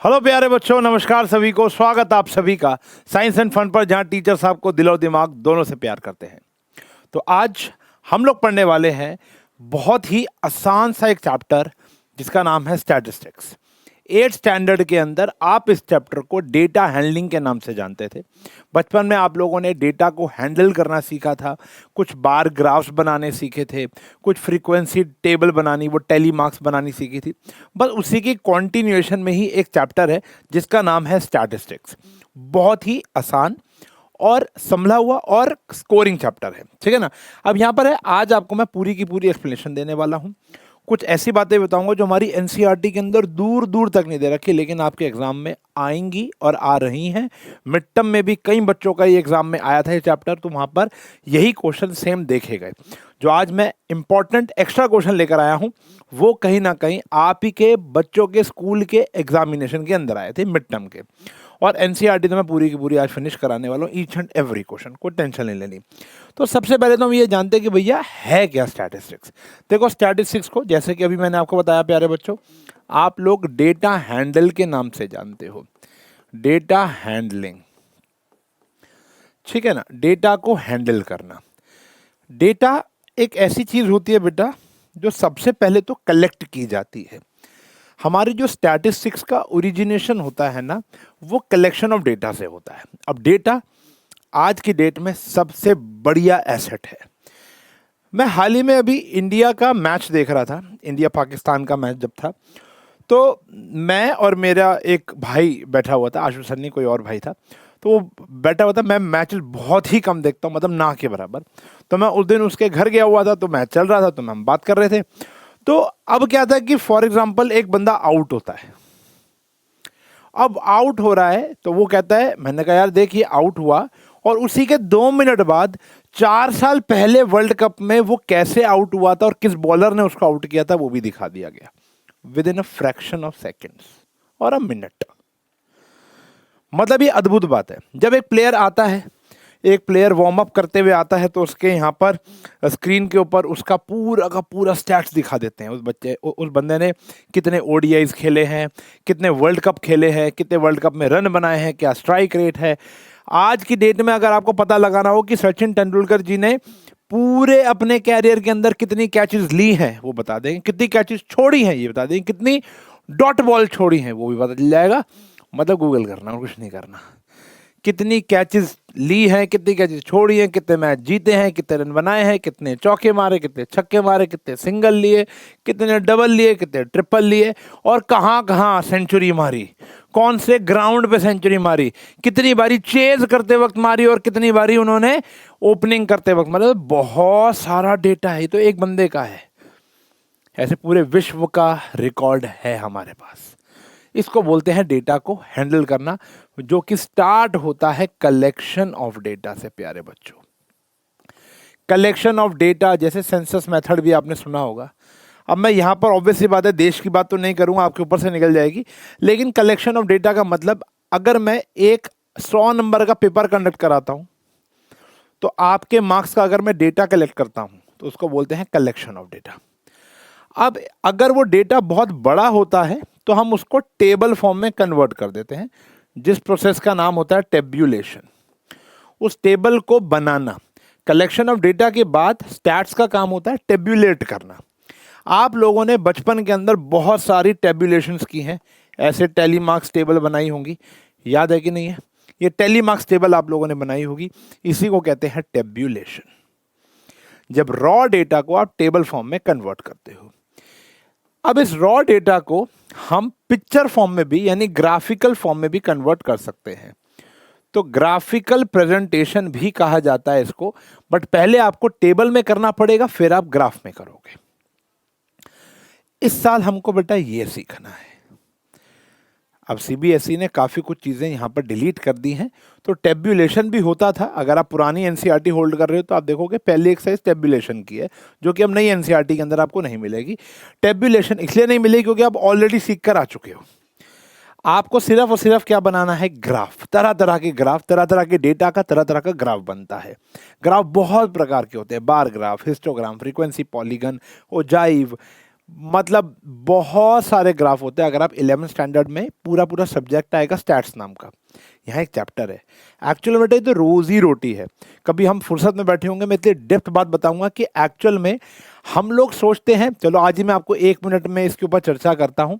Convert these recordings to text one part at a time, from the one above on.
Hello प्यारे बच्चों, नमस्कार सभी को। स्वागत आप सभी का साइंस एंड फन पर, जहां टीचर साहब को दिल और दिमाग दोनों से प्यार करते हैं। तो आज हम लोग पढ़ने वाले हैं बहुत ही आसान सा एक चैप्टर जिसका नाम है स्टैटिस्टिक्स। 8th स्टैंडर्ड के अंदर आप इस चैप्टर को डेटा हैंडलिंग के नाम से जानते थे। बचपन में आप लोगों ने डेटा को हैंडल करना सीखा था, कुछ बार ग्राफ्स बनाने सीखे थे, कुछ फ्रीक्वेंसी टेबल बनानी, वो टेली मार्क्स बनानी सीखी थी। बस उसी की कॉन्टिन्यूएशन में ही एक चैप्टर है जिसका नाम है स्टैटिस्टिक्स। बहुत ही आसान और संभला हुआ और स्कोरिंग चैप्टर है, ठीक है ना। अब यहाँ पर है, आज आपको मैं पूरी की पूरी एक्सप्लेनेशन देने वाला हूँ। कुछ ऐसी बातें बताऊंगा जो हमारी एनसीईआरटी के अंदर दूर दूर तक नहीं दे रखी, लेकिन आपके एग्जाम में आएंगी और आ रही हैं। मिड टर्म में भी कई बच्चों का ये एग्जाम में आया था ये चैप्टर, तो वहाँ पर यही क्वेश्चन सेम देखे गए। जो आज मैं इंपॉर्टेंट एक्स्ट्रा क्वेश्चन लेकर आया हूँ वो कहीं ना कहीं आप ही के बच्चों के स्कूल के एग्जामिनेशन के अंदर आए थे, मिड टर्म के। और एनसीईआरटी तो मैं पूरी की पूरी आज फिनिश कराने वाला हूँ, ईच एंड एवरी क्वेश्चन, कोई टेंशन नहीं लेनी। तो सबसे पहले तो हम ये जानते हैं कि भैया है क्या स्टैटिस्टिक्स। देखो, स्टैटिस्टिक्स को जैसे कि अभी मैंने आपको बताया प्यारे बच्चों, आप लोग डेटा हैंडल के नाम से जानते हो। डेटा हैंडलिंग, ठीक है ना, डेटा को हैंडल करना। डेटा एक ऐसी चीज होती है बेटा जो सबसे पहले तो कलेक्ट की जाती है। हमारी जो स्टैटिस्टिक्स का ओरिजिनेशन होता है ना, वो कलेक्शन ऑफ डेटा से होता है। अब डेटा आज की डेट में सबसे बढ़िया एसेट है। मैं हाल ही में अभी इंडिया का मैच देख रहा था, इंडिया पाकिस्तान का मैच जब था, तो मैं और मेरा एक भाई बैठा हुआ था, आशु सन्नी कोई और भाई था, तो वो बैठा हुआ था। मैं मैच बहुत ही कम देखता हूँ, मतलब ना के बराबर। तो मैं उस दिन उसके घर गया हुआ था, तो मैच चल रहा था, तो हम बात कर रहे थे। तो अब क्या था कि फॉर एग्जाम्पल एक बंदा आउट होता है। अब आउट हो रहा है तो वो कहता है, मैंने कहा यार देख ये आउट हुआ, और उसी के 2 मिनट बाद 4 साल पहले वर्ल्ड कप में वो कैसे आउट हुआ था और किस बॉलर ने उसको आउट किया था वो भी दिखा दिया गया with in a fraction of seconds और अ मिनट। मतलब ये अद्भुत बात है। जब एक प्लेयर आता है, एक प्लेयर वार्म अप करते हुए आता है, तो उसके यहाँ पर स्क्रीन के ऊपर उसका पूरा का पूरा स्टैट्स दिखा देते हैं। उस बंदे ने कितने ओडीआईज खेले हैं, कितने वर्ल्ड कप खेले हैं, कितने वर्ल्ड कप में रन बनाए हैं, क्या स्ट्राइक रेट है। आज की डेट में अगर आपको पता लगाना हो कि सचिन तेंदुलकर जी ने पूरे अपने कैरियर के अंदर कितनी कैचेस ली हैं वो बता देंगे, कितनी कैचेस छोड़ी हैं ये बता देंगे, कितनी डॉट बॉल छोड़ी हैं वो भी पता चल जाएगा। मतलब गूगल करना और कुछ नहीं करना। कितनी कैचेस ली हैं, कितनी कैचेस छोड़ी हैं, कितने मैच जीते हैं, कितने रन बनाए हैं, कितने चौके मारे, कितने छक्के मारे, कितने सिंगल लिए, कितने डबल लिए, कितने ट्रिपल लिए, और कहाँ कहाँ सेंचुरी मारी, कौन से ग्राउंड पे सेंचुरी मारी, कितनी बारी चेज करते वक्त मारी और कितनी बारी उन्होंने ओपनिंग करते वक्त। मतलब बहुत सारा डेटा है, तो एक बंदे का है, ऐसे पूरे विश्व का रिकॉर्ड है हमारे पास। इसको बोलते हैं डेटा को हैंडल करना, जो कि स्टार्ट होता है कलेक्शन ऑफ डेटा से प्यारे बच्चों। कलेक्शन ऑफ डेटा, जैसे सेंसस मेथड भी आपने सुना होगा। अब मैं यहाँ पर ऑब्वियसली बात है देश की बात तो नहीं करूँगा, आपके ऊपर से निकल जाएगी, लेकिन कलेक्शन ऑफ डेटा का मतलब, अगर मैं एक 100 नंबर का पेपर कंडक्ट कराता हूँ, तो आपके मार्क्स का अगर मैं डेटा कलेक्ट करता हूँ तो उसको बोलते हैं कलेक्शन ऑफ डेटा। अब अगर वो डेटा बहुत बड़ा होता है तो हम उसको टेबल फॉर्म में कन्वर्ट कर देते हैं, जिस प्रोसेस का नाम होता है टेब्यूलेशन। उस टेबल को बनाना, कलेक्शन ऑफ डेटा के बाद स्टैट्स का काम होता है टेब्यूलेट करना। आप लोगों ने बचपन के अंदर बहुत सारी टेब्यूलेशंस की हैं, ऐसे टेली मार्क्स टेबल बनाई होंगी, याद है कि नहीं है? ये टेली मार्क्स टेबल आप लोगों ने बनाई होगी, इसी को कहते हैं टेब्यूलेशन। जब रॉ डेटा को आप टेबल फॉर्म में कन्वर्ट करते हो। अब इस रॉ डेटा को हम पिक्चर फॉर्म में भी, यानी ग्राफिकल फॉर्म में भी कन्वर्ट कर सकते हैं। तो ग्राफिकल प्रेजेंटेशन भी कहा जाता है इसको, बट पहले आपको टेबल में करना पड़ेगा, फिर आप ग्राफ में करोगे। इस साल हमको बेटा ये सीखना है। अब सीबीएसई ने काफ़ी कुछ चीज़ें यहाँ पर डिलीट कर दी हैं, तो टेब्यूलेशन भी होता था। अगर आप पुरानी एनसीईआरटी होल्ड कर रहे हो तो आप देखोगे पहली एक्सरसाइज टेब्यूलेशन की है, जो कि अब नई एनसीईआरटी के अंदर आपको नहीं मिलेगी। टेब्यूलेशन इसलिए नहीं मिलेगी क्योंकि आप ऑलरेडी सीख कर आ चुके हो। आपको सिर्फ और सिर्फ क्या बनाना है, ग्राफ। तरह तरह के ग्राफ, तरह तरह के डेटा का तरह तरह का ग्राफ बनता है। ग्राफ बहुत प्रकार के होते हैं, bar graph, histogram, frequency polygon, ogive, मतलब बहुत सारे ग्राफ होते हैं। अगर आप 11th स्टैंडर्ड में पूरा पूरा सब्जेक्ट आएगा स्टैट्स नाम का, यहाँ एक चैप्टर है। एक्चुअल में तो रोजी रोटी है। कभी हम फुर्सत में बैठे होंगे, मैं इतनी डेप्थ बात बताऊंगा कि एक्चुअल में हम लोग सोचते हैं, चलो आज ही मैं आपको 1 मिनट में इसके ऊपर चर्चा करता हूँ।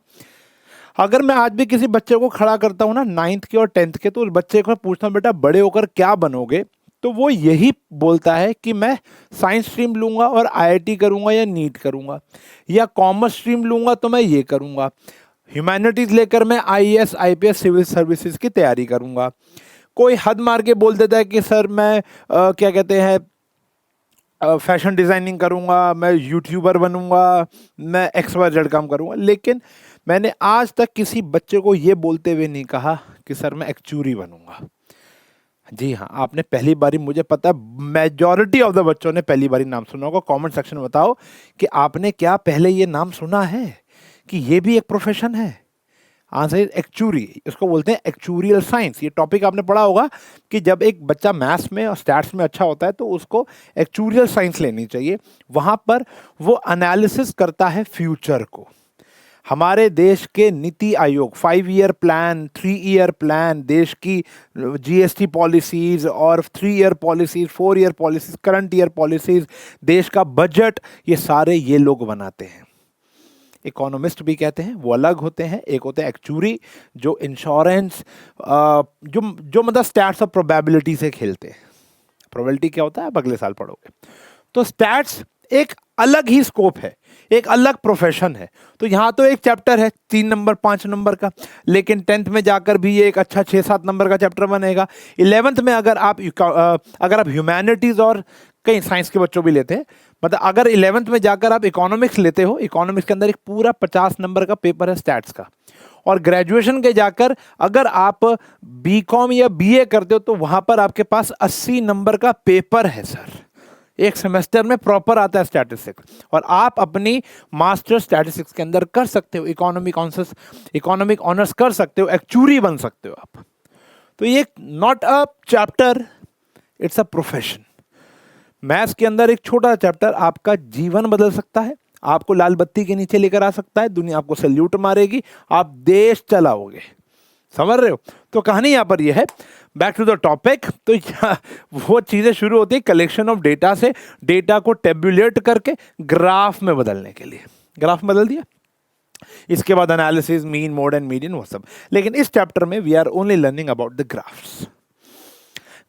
अगर मैं आज भी किसी बच्चे को खड़ा करता हूँ ना 9th के और 10th के, तो उस बच्चे को पूछता हूँ बेटा बड़े होकर क्या बनोगे, तो वो यही बोलता है कि मैं साइंस स्ट्रीम लूंगा और आईआईटी करूंगा या नीट करूंगा, या कॉमर्स स्ट्रीम लूंगा तो मैं ये करूंगा, ह्यूमैनिटीज लेकर मैं आईएएस आईपीएस सिविल सर्विसेज की तैयारी करूंगा। कोई हद मार के बोल देता है कि सर मैं क्या कहते हैं फैशन डिजाइनिंग करूंगा, मैं यूट्यूबर बनूंगा, मैं XYZ काम करूंगा। लेकिन मैंने आज तक किसी बच्चे को ये बोलते हुए नहीं कहा कि सर मैं एक्चुरी बनूंगा। जी हाँ, आपने पहली बारी, मुझे पता है मेजॉरिटी ऑफ द बच्चों ने पहली बारी नाम सुना होगा। कमेंट सेक्शन में बताओ कि आपने क्या पहले ये नाम सुना है कि ये भी एक प्रोफेशन है। Answer is actuary. इसको बोलते हैं एक्चुरियल साइंस। ये टॉपिक आपने पढ़ा होगा कि जब एक बच्चा मैथ्स में और स्टैट्स में अच्छा होता है तो उसको एक्चुरियल साइंस लेनी चाहिए। वहाँ पर वो एनालिसिस करता है फ्यूचर को। हमारे देश के NITI Aayog 5 year plan, 3 year plan, देश की जीएसटी पॉलिसीज और 3 year policies, 4 year policies, current year policies, देश का बजट, ये सारे ये लोग बनाते हैं। इकोनॉमिस्ट भी कहते हैं, वो अलग होते हैं। एक होते हैं एक्चुरी जो इंश्योरेंस जो मतलब स्टैट्स और प्रोबेबिलिटी से खेलते हैं। प्रोबेबिलिटी क्या होता है आप अगले साल पढ़ोगे। तो स्टैट्स एक अलग ही स्कोप है, एक अलग प्रोफेशन है। तो यहाँ तो एक चैप्टर है 3 नंबर 5 नंबर का, लेकिन 10th में जाकर भी ये एक अच्छा 6-7 नंबर का चैप्टर बनेगा। 11th में अगर आप ह्यूमैनिटीज और कई साइंस के बच्चों भी लेते हैं, मतलब अगर 11th में जाकर आप इकोनॉमिक्स लेते हो, इकोनॉमिक्स के अंदर एक पूरा 50 नंबर का पेपर है स्टैट्स का। और ग्रेजुएशन के जाकर अगर आप बीकॉम या बीए करते हो तो वहां पर आपके पास 80 नंबर का पेपर है सर। एक सेमेस्टर में प्रॉपर आता है स्टैटिस्टिक्स, और आप अपनी मास्टर स्टैटिस्टिक्स के अंदर कर सकते हो, इकोनॉमिक ऑनर्स कर सकते हो, एक्चुरी बन सकते हो आप। तो ये not a chapter, it's a profession. Maths के अंदर एक छोटा चैप्टर आपका जीवन बदल सकता है, आपको लाल बत्ती के नीचे लेकर आ सकता है, दुनिया आपको सैल्यूट मारेगी, आप देश चलाओगे। समझ रहे हो? तो कहानी यहां पर यह है, बैक टू द टॉपिक। तो वो चीजें शुरू होती है कलेक्शन ऑफ डेटा से, डेटा को टेबुलेट करके ग्राफ में बदलने के लिए। ग्राफ में बदल दिया, इसके बाद analysis, mean, mode and median, वो सब। लेकिन इस चैप्टर में we are only learning about the graphs.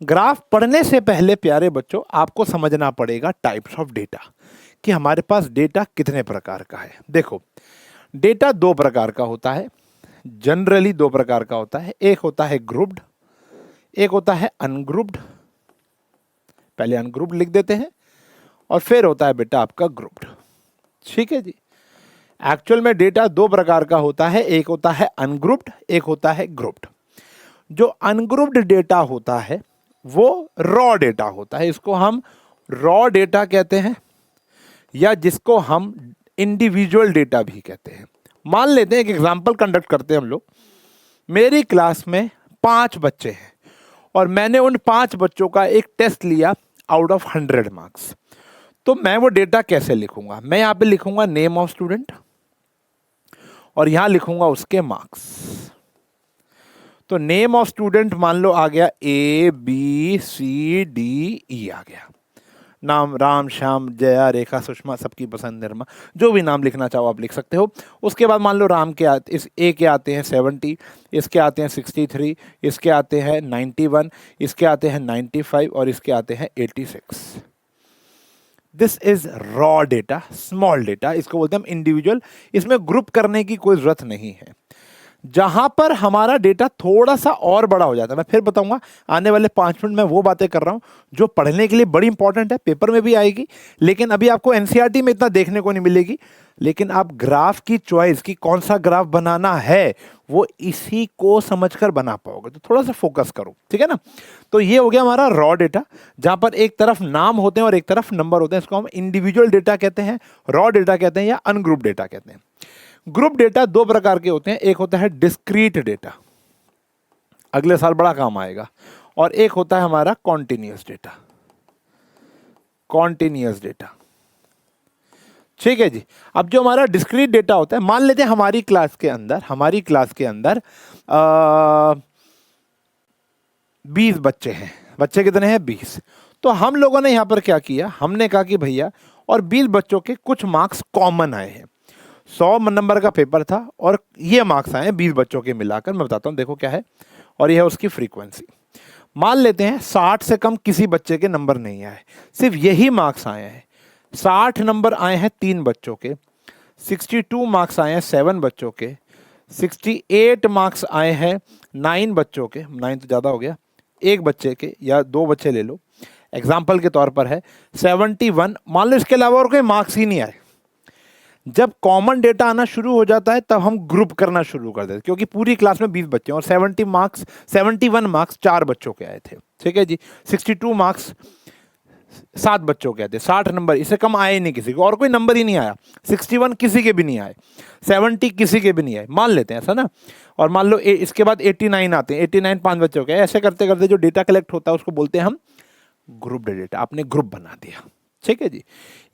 Graph पढ़ने से पहले प्यारे बच्चों आपको समझना पड़ेगा टाइप्स ऑफ डेटा, कि हमारे पास डेटा कितने प्रकार का है। देखो, डेटा 2 प्रकार का होता है, जनरली 2 प्रकार का होता है। एक होता है ग्रुप्ड, एक होता है अनग्रुप्ड। पहले अनग्रुप्ड लिख देते हैं और फिर होता है बेटा आपका ग्रुप्ड। ठीक है जी। एक्चुअल में डेटा 2 प्रकार का होता है, एक होता है अनग्रुप्ड, एक होता है ग्रुप्ड। जो अनग्रुप्ड डेटा होता है वो रॉ डेटा होता है, इसको हम रॉ डेटा कहते हैं, या जिसको हम इंडिविजुअल डेटा भी कहते हैं। मान लेते हैं एक एग्जांपल कंडक्ट करते हैं हम लोग। मेरी क्लास में 5 बच्चे हैं और मैंने उन 5 बच्चों का एक टेस्ट लिया आउट ऑफ 100 मार्क्स। तो मैं वो डेटा कैसे लिखूंगा? मैं यहां पे लिखूंगा नेम ऑफ स्टूडेंट और यहां लिखूंगा उसके मार्क्स। तो नेम ऑफ स्टूडेंट मान लो आ गया ABCDE आ गया। नाम राम, श्याम, जया, रेखा, सुषमा, सबकी पसंद, निर्मा, जो भी नाम लिखना चाहो आप लिख सकते हो। उसके बाद मान लो राम के इस ए के आते हैं 70, इसके आते हैं 63, इसके आते हैं 91, इसके आते हैं 95 और इसके आते हैं 86। This is raw data, small data, इसको बोलते हैं हम इंडिविजुअल। इसमें ग्रुप करने की कोई जरूरत नहीं है। जहां पर हमारा डेटा थोड़ा सा और बड़ा हो जाता है, मैं फिर बताऊंगा आने वाले 5 मिनट में, वो बातें कर रहा हूं जो पढ़ने के लिए बड़ी इंपॉर्टेंट है, पेपर में भी आएगी, लेकिन अभी आपको एनसीईआरटी में इतना देखने को नहीं मिलेगी। लेकिन आप ग्राफ की चॉइस की कौन सा ग्राफ बनाना है वो इसी को समझकर बना पाओगे। तो थोड़ा सा फोकस करो, ठीक है ना। तो ये हो गया हमारा रॉ डेटा, जहां पर एक तरफ नाम होते हैं और एक तरफ नंबर होते हैं। इसको हम इंडिविजुअल डेटा कहते हैं, रॉ डेटा कहते हैं, या अनग्रुप डेटा कहते हैं। ग्रुप डेटा 2 प्रकार के होते हैं, एक होता है डिस्क्रीट डेटा, अगले साल बड़ा काम आएगा, और एक होता है हमारा कॉन्टिन्यूअस डेटा। कॉन्टिन्यूअस डेटा, ठीक है जी। अब जो हमारा डिस्क्रीट डेटा होता है, मान लेते हैं हमारी क्लास के अंदर 20 बच्चे हैं। बच्चे कितने हैं? 20। तो हम लोगों ने यहाँ पर क्या किया, हमने कहा कि भैया, और 20 बच्चों के कुछ मार्क्स कॉमन आए हैं। 100 नंबर का पेपर था और ये मार्क्स आए हैं 20 बच्चों के मिलाकर। मैं बताता हूँ, देखो क्या है, और ये है उसकी फ्रीक्वेंसी। मान लेते हैं 60 से कम किसी बच्चे के नंबर नहीं आए, सिर्फ यही मार्क्स आए हैं। 60 नंबर आए हैं 3 बच्चों के, 62 मार्क्स आए हैं 7 बच्चों के, 68 मार्क्स आए हैं 9 बच्चों के, 9 तो ज़्यादा हो गया, एक बच्चे के या 2 बच्चे ले लो, एग्जाम्पल के तौर पर है 71। मान लो इसके अलावा और कोई मार्क्स ही नहीं आए। जब कॉमन डेटा आना शुरू हो जाता है तब हम ग्रुप करना शुरू कर देते हैं, क्योंकि पूरी क्लास में 20 बच्चे हैं और 71 मार्क्स 4 बच्चों के आए थे। ठीक है जी। 62 मार्क्स 7 बच्चों के आए थे। 60 नंबर, इससे कम आए ही नहीं किसी को, और कोई नंबर ही नहीं आया। 61 किसी के भी नहीं आए, 70 किसी के भी नहीं आए, मान लेते हैं ऐसा ना। और मान लो इसके बाद 89 आते हैं, 89 5 बच्चों के। ऐसे करते करते जो डेटा कलेक्ट होता है उसको बोलते हैं हम ग्रुप डेटा। आपने ग्रुप बना दिया। ठीक है जी।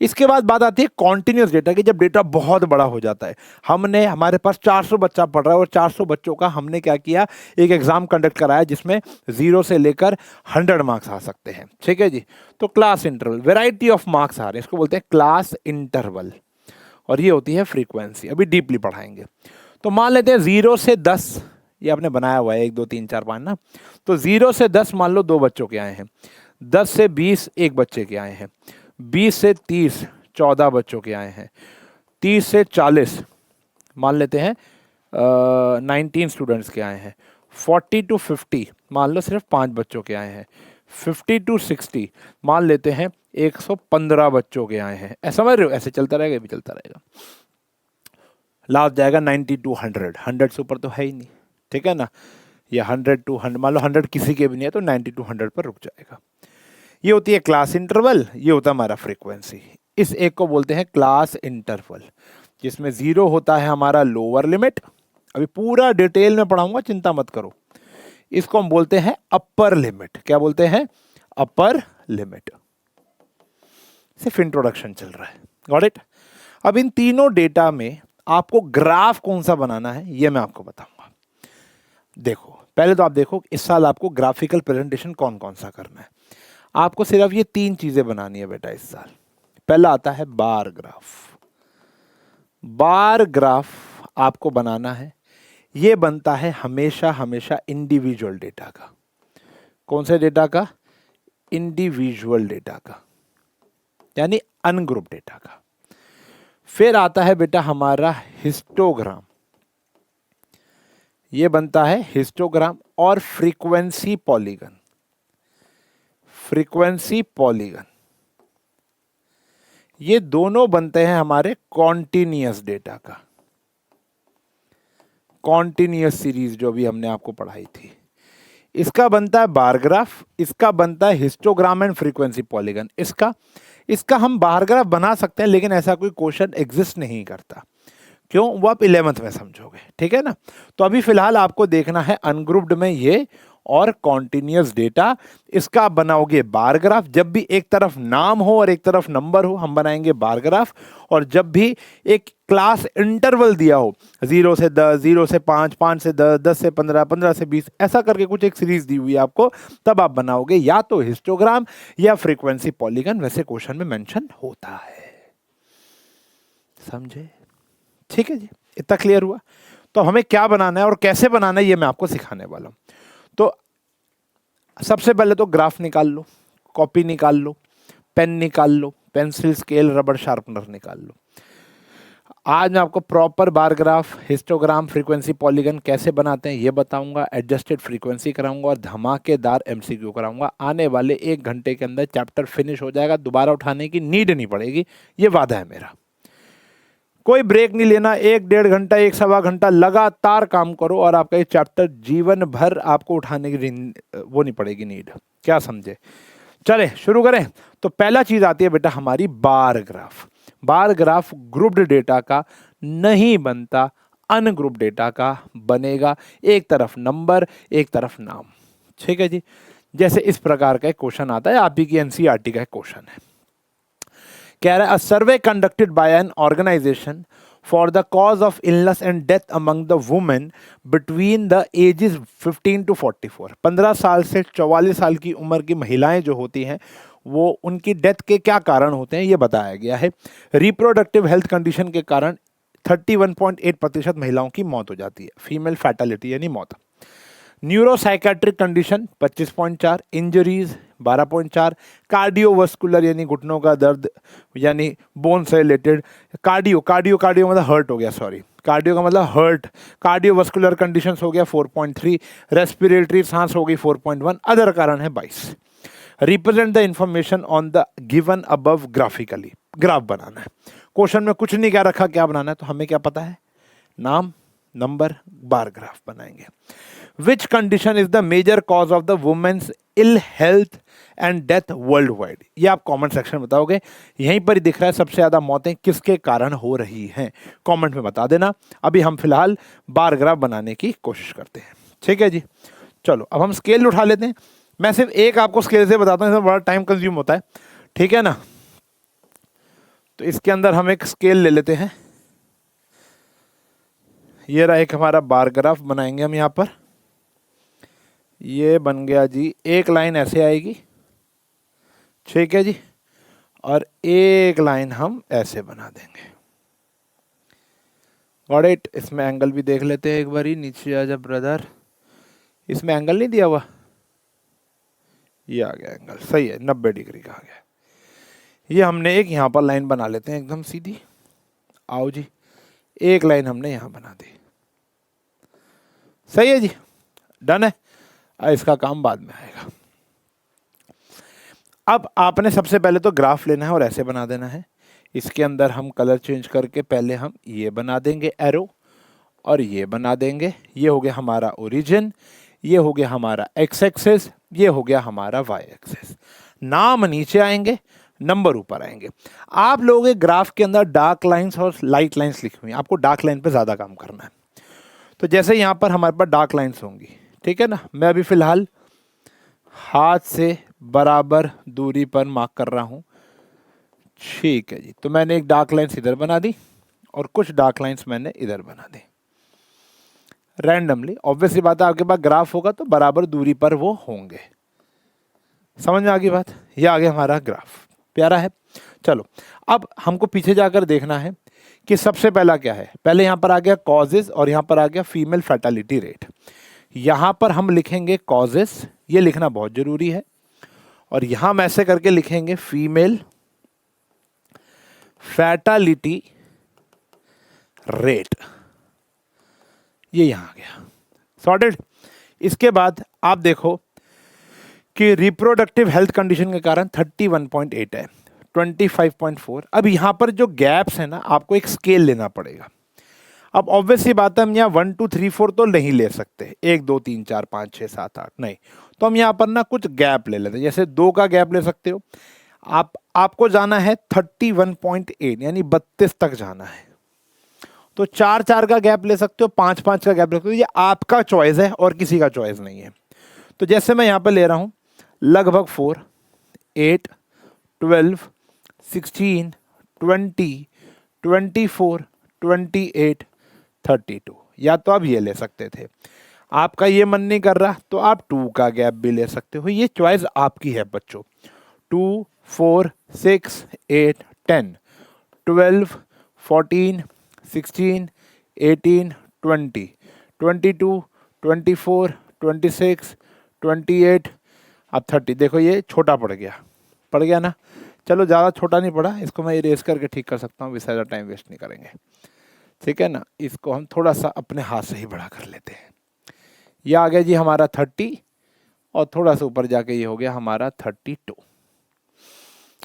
इसके बाद बात आती है कॉन्टिन्यूस डेटा की। जब डेटा बहुत बड़ा हो जाता है, हमारे पास 400 बच्चा पढ़ रहा है और 400 बच्चों का हमने क्या किया, एक एग्जाम कंडक्ट कराया जिसमें 0 से लेकर 100 मार्क्स आ सकते हैं। ठीक है जी। तो class interval, variety of marks आ रहे हैं, इसको बोलते हैं क्लास इंटरवल, और ये होती है फ्रीक्वेंसी। अभी डीपली पढ़ाएंगे। तो मान लेते हैं 0 से 10, ये आपने बनाया हुआ है 1 2 3 4 5 ना। तो 0 से 10 मान लो 2 बच्चों के आए हैं, 10 से 20 1 बच्चे के आए हैं, 20 से 30 14 बच्चों के आए हैं, 30 से 40 मान लेते हैं 19 स्टूडेंट्स के आए हैं, 40 टू 50 मान लो सिर्फ 5 बच्चों के आए हैं, 50 टू 60 मान लेते हैं 115 बच्चों के आए हैं। ऐसा समझ रहे हो? ऐसे चलता रहेगा, भी चलता रहेगा। लास्ट जाएगा 90 टू 100, 100 से ऊपर तो है ही नहीं। ठीक है ना। या 100 टू 100, मान लो 100 किसी के भी नहीं है तो 90 टू 100 पर रुक जाएगा। ये होती है क्लास इंटरवल, ये होता है हमारा फ्रीक्वेंसी। इस एक को बोलते हैं क्लास इंटरवल, जिसमें 0 होता है हमारा लोअर लिमिट। अभी पूरा डिटेल में पढ़ाऊंगा, चिंता मत करो। इसको हम बोलते हैं अपर लिमिट। क्या बोलते हैं? Upper limit. सिर्फ इंट्रोडक्शन चल रहा है। Got it? अब इन तीनों डेटा में आपको ग्राफ कौन सा बनाना है ये मैं आपको बताऊंगा। देखो, पहले तो आप देखो इस साल आपको ग्राफिकल प्रेजेंटेशन कौन कौन सा करना है। आपको सिर्फ ये 3 चीजें बनानी है बेटा इस साल। पहला आता है बार ग्राफ। बार ग्राफ आपको बनाना है। ये बनता है हमेशा हमेशा इंडिविजुअल डेटा का। कौन से डेटा का? इंडिविजुअल डेटा का, यानी अनग्रुप डेटा का। फिर आता है बेटा हमारा हिस्टोग्राम। ये बनता है हिस्टोग्राम और फ्रीक्वेंसी पॉलीगन। फ्रीक्वेंसी पॉलीगन, ये दोनों बनते हैं हमारे कॉन्टिन्यूअस डेटा का। कॉन्टिन्यूअस सीरीज जो भी हमने आपको पढ़ाई थी, इसका बनता है बार ग्राफ, इसका बनता है हिस्टोग्राम एंड फ्रीक्वेंसी पॉलीगन। इसका हम बार ग्राफ बना सकते हैं, लेकिन ऐसा कोई क्वेश्चन एग्जिस्ट नहीं करता। क्यों? वो आप 11th में समझोगे। ठीक है ना। तो अभी फिलहाल आपको देखना है अनग्रुप्ड में ये और कॉन्टिन्यूअस डेटा। इसका आप बनाओगे बार ग्राफ। जब भी एक तरफ नाम हो और एक तरफ नंबर हो, हम बनाएंगे बार ग्राफ। और जब भी एक क्लास इंटरवल दिया हो, 0 से 10, 0 से 5, 5 से 10, 10 से 15, 15 से 20, ऐसा करके कुछ एक सीरीज दी हुई है आपको, तब आप बनाओगे या तो हिस्टोग्राम या फ्रीक्वेंसी पॉलीगन। वैसे क्वेश्चन में मेंशन होता है। समझे? ठीक है जी। इतना क्लियर हुआ? तो हमें क्या बनाना है और कैसे बनाना है ये मैं आपको सिखाने वाला हूं। तो सबसे पहले तो ग्राफ निकाल लो, कॉपी निकाल लो, पेन निकाल लो, पेंसिल, स्केल, रबर शार्पनर निकाल लो। आज मैं आपको proper bar graph, histogram, frequency polygon कैसे बनाते हैं ये बताऊंगा। एडजस्टेड फ्रीक्वेंसी कराऊंगा और धमाकेदार एमसीक्यू कराऊंगा। आने वाले 1 घंटे के अंदर चैप्टर फिनिश हो जाएगा। दोबारा उठाने की नीड नहीं पड़ेगी, ये वादा है मेरा। कोई ब्रेक नहीं लेना। 1 डेढ़ घंटा, 1 सवा घंटा लगातार काम करो और आपका ये चैप्टर जीवन भर आपको उठाने की वो नहीं पड़ेगी नीड। क्या समझे? चले शुरू करें। तो पहला चीज आती है बेटा हमारी bar graph. Bar graph grouped data का नहीं बनता, अनग्रुप्ड डेटा का बनेगा। एक तरफ नंबर, एक तरफ नाम। ठीक है जी। जैसे इस प्रकार का एक क्वेश्चन आता है, आप ही की एनसीईआरटी का एक क्वेश्चन है कह रहा है, a survey conducted by an organisation for the cause of illness and death among the women between the ages 15 to 44, 15 साल से 44 साल की उम्र की महिलाएं जो होती हैं वो उनकी डेथ के क्या कारण होते हैं ये बताया गया है। रिप्रोडक्टिव हेल्थ कंडीशन के कारण 31.8% महिलाओं की मौत हो जाती है, फीमेल फैटेलिटी यानी मौत। न्यूरोसाइकेट्रिक कंडीशन 25.4, इंजरीज 12.4, कार्डियोवास्कुलर यानी घुटनों का दर्द यानी बोन से रिलेटेड, कार्डियो कार्डियो कार्डियो मतलब हर्ट हो गया, सॉरी कार्डियो का मतलब हर्ट, कार्डियोवास्कुलर कंडीशंस हो गया 4.3, रेस्पिरेटरी सांस हो गई 4.1, अदर कारण है 22। Represent the information on the given above graphically, graph बनाना है। क्वेश्चन में कुछ नहीं क्या रखा, क्या बनाना है, तो हमें क्या पता है, नाम नंबर बार ग्राफ बनाएंगे। Which condition is the major cause of the women's ill health and death worldwide, ये आप कमेंट सेक्शन में बताओगे। यहीं पर ही दिख रहा है सबसे ज्यादा मौतें किसके कारण हो रही हैं, कमेंट में बता देना। अभी हम फिलहाल बार ग्राफ बनाने की कोशिश करते हैं, ठीक है जी। चलो अब हम स्केल उठा लेते हैं। मैं सिर्फ एक आपको स्केल से बताता हूँ, इसमें बड़ा टाइम कंज्यूम होता है, ठीक है ना। तो इसके अंदर हम एक स्केल ले लेते हैं, ये रहा एक हमारा बार ग्राफ बनाएंगे हम यहाँ पर। ये बन गया जी, एक लाइन ऐसे आएगी, ठीक है जी, और एक लाइन हम ऐसे बना देंगे। Got it. इसमें एंगल भी देख लेते हैं एक बार ही, नीचे आ जा ब्रदर, इसमें एंगल नहीं दिया हुआ, ये आ गया एंगल, सही है 90 डिग्री का आ गया। ये हमने एक यहाँ पर लाइन बना लेते हैं एकदम सीधी, आओ जी, एक लाइन हमने यहाँ बना दी, सही है जी, डन है। इसका काम बाद में आएगा। अब आपने सबसे पहले तो ग्राफ लेना है और ऐसे बना देना है। इसके अंदर हम कलर चेंज करके पहले हम ये बना देंगे एरो, और ये बना देंगे, ये हो गया हमारा ओरिजिन, ये हो गया हमारा एक्स एक्सेस, ये हो गया हमारा वाई एक्सेस। नाम नीचे आएंगे, नंबर ऊपर आएंगे। आप लोगों के ग्राफ के अंदर डार्क लाइंस और लाइट लाइंस लिखी हुई हैं, आपको डार्क लाइन पे ज़्यादा काम करना है। तो जैसे यहाँ पर हमारे पास डार्क लाइंस होंगी, ठीक है ना, मैं अभी फिलहाल हाथ से बराबर दूरी पर मार्क कर रहा हूँ, ठीक है जी। तो मैंने एक डार्क लाइन्स इधर बना दी और कुछ डार्क लाइन्स मैंने इधर बना दी रैंडमली। ऑब्वियसली बात है, आपके पास ग्राफ होगा तो बराबर दूरी पर वो होंगे। समझ में आ गई बात, ये आ गया हमारा ग्राफ, प्यारा है। चलो अब हमको पीछे जाकर देखना है कि सबसे पहला क्या है। पहले यहाँ पर आ गया कॉजेज और यहाँ पर आ गया फीमेल फर्टिलिटी रेट। यहाँ पर हम लिखेंगे कॉजेस, ये लिखना बहुत जरूरी है, और यहाँ हम ऐसे करके लिखेंगे फीमेल फैटालिटी रेट, ये यहां आ गया, सॉर्टेड। इसके बाद आप देखो कि रिप्रोडक्टिव हेल्थ कंडीशन के कारण 31.8 है, 25.4। अब यहां पर जो गैप्स है ना, आपको एक स्केल लेना पड़ेगा। अब ऑब्वियसली बात है, हम यहाँ 1 2 3 4 तो नहीं ले सकते, 1 2 3 4 5 6 7 8 नहीं, तो हम यहाँ पर ना कुछ गैप ले लेते हैं। जैसे 2 का गैप ले सकते हो आपको जाना है 31.8 यानी 32 तक जाना है, तो 4 4 का गैप ले सकते हो, 5 5 का गैप ले सकते हो, ये आपका चॉइस है और किसी का चॉइस नहीं है। तो जैसे मैं यहाँ पर ले रहा हूँ लगभग 4 8 12 16 20 24 28 32, या तो आप ये ले सकते थे। आपका ये मन नहीं कर रहा तो आप 2 का गैप भी ले सकते हो, ये चॉइस आपकी है बच्चों। 2 4 6 8 10 12 14 16 18 20 22 24 26 28 अब 30। देखो ये छोटा पड़ गया ना, चलो ज़्यादा छोटा नहीं पड़ा, इसको मैं इरेज करके ठीक कर सकता हूँ, ज़्यादा टाइम वेस्ट नहीं करेंगे, ठीक है ना। इसको हम थोड़ा सा अपने हाथ से ही बड़ा कर लेते हैं। ये आ गया जी हमारा 30 और थोड़ा सा ऊपर जाके ये हो गया हमारा 32,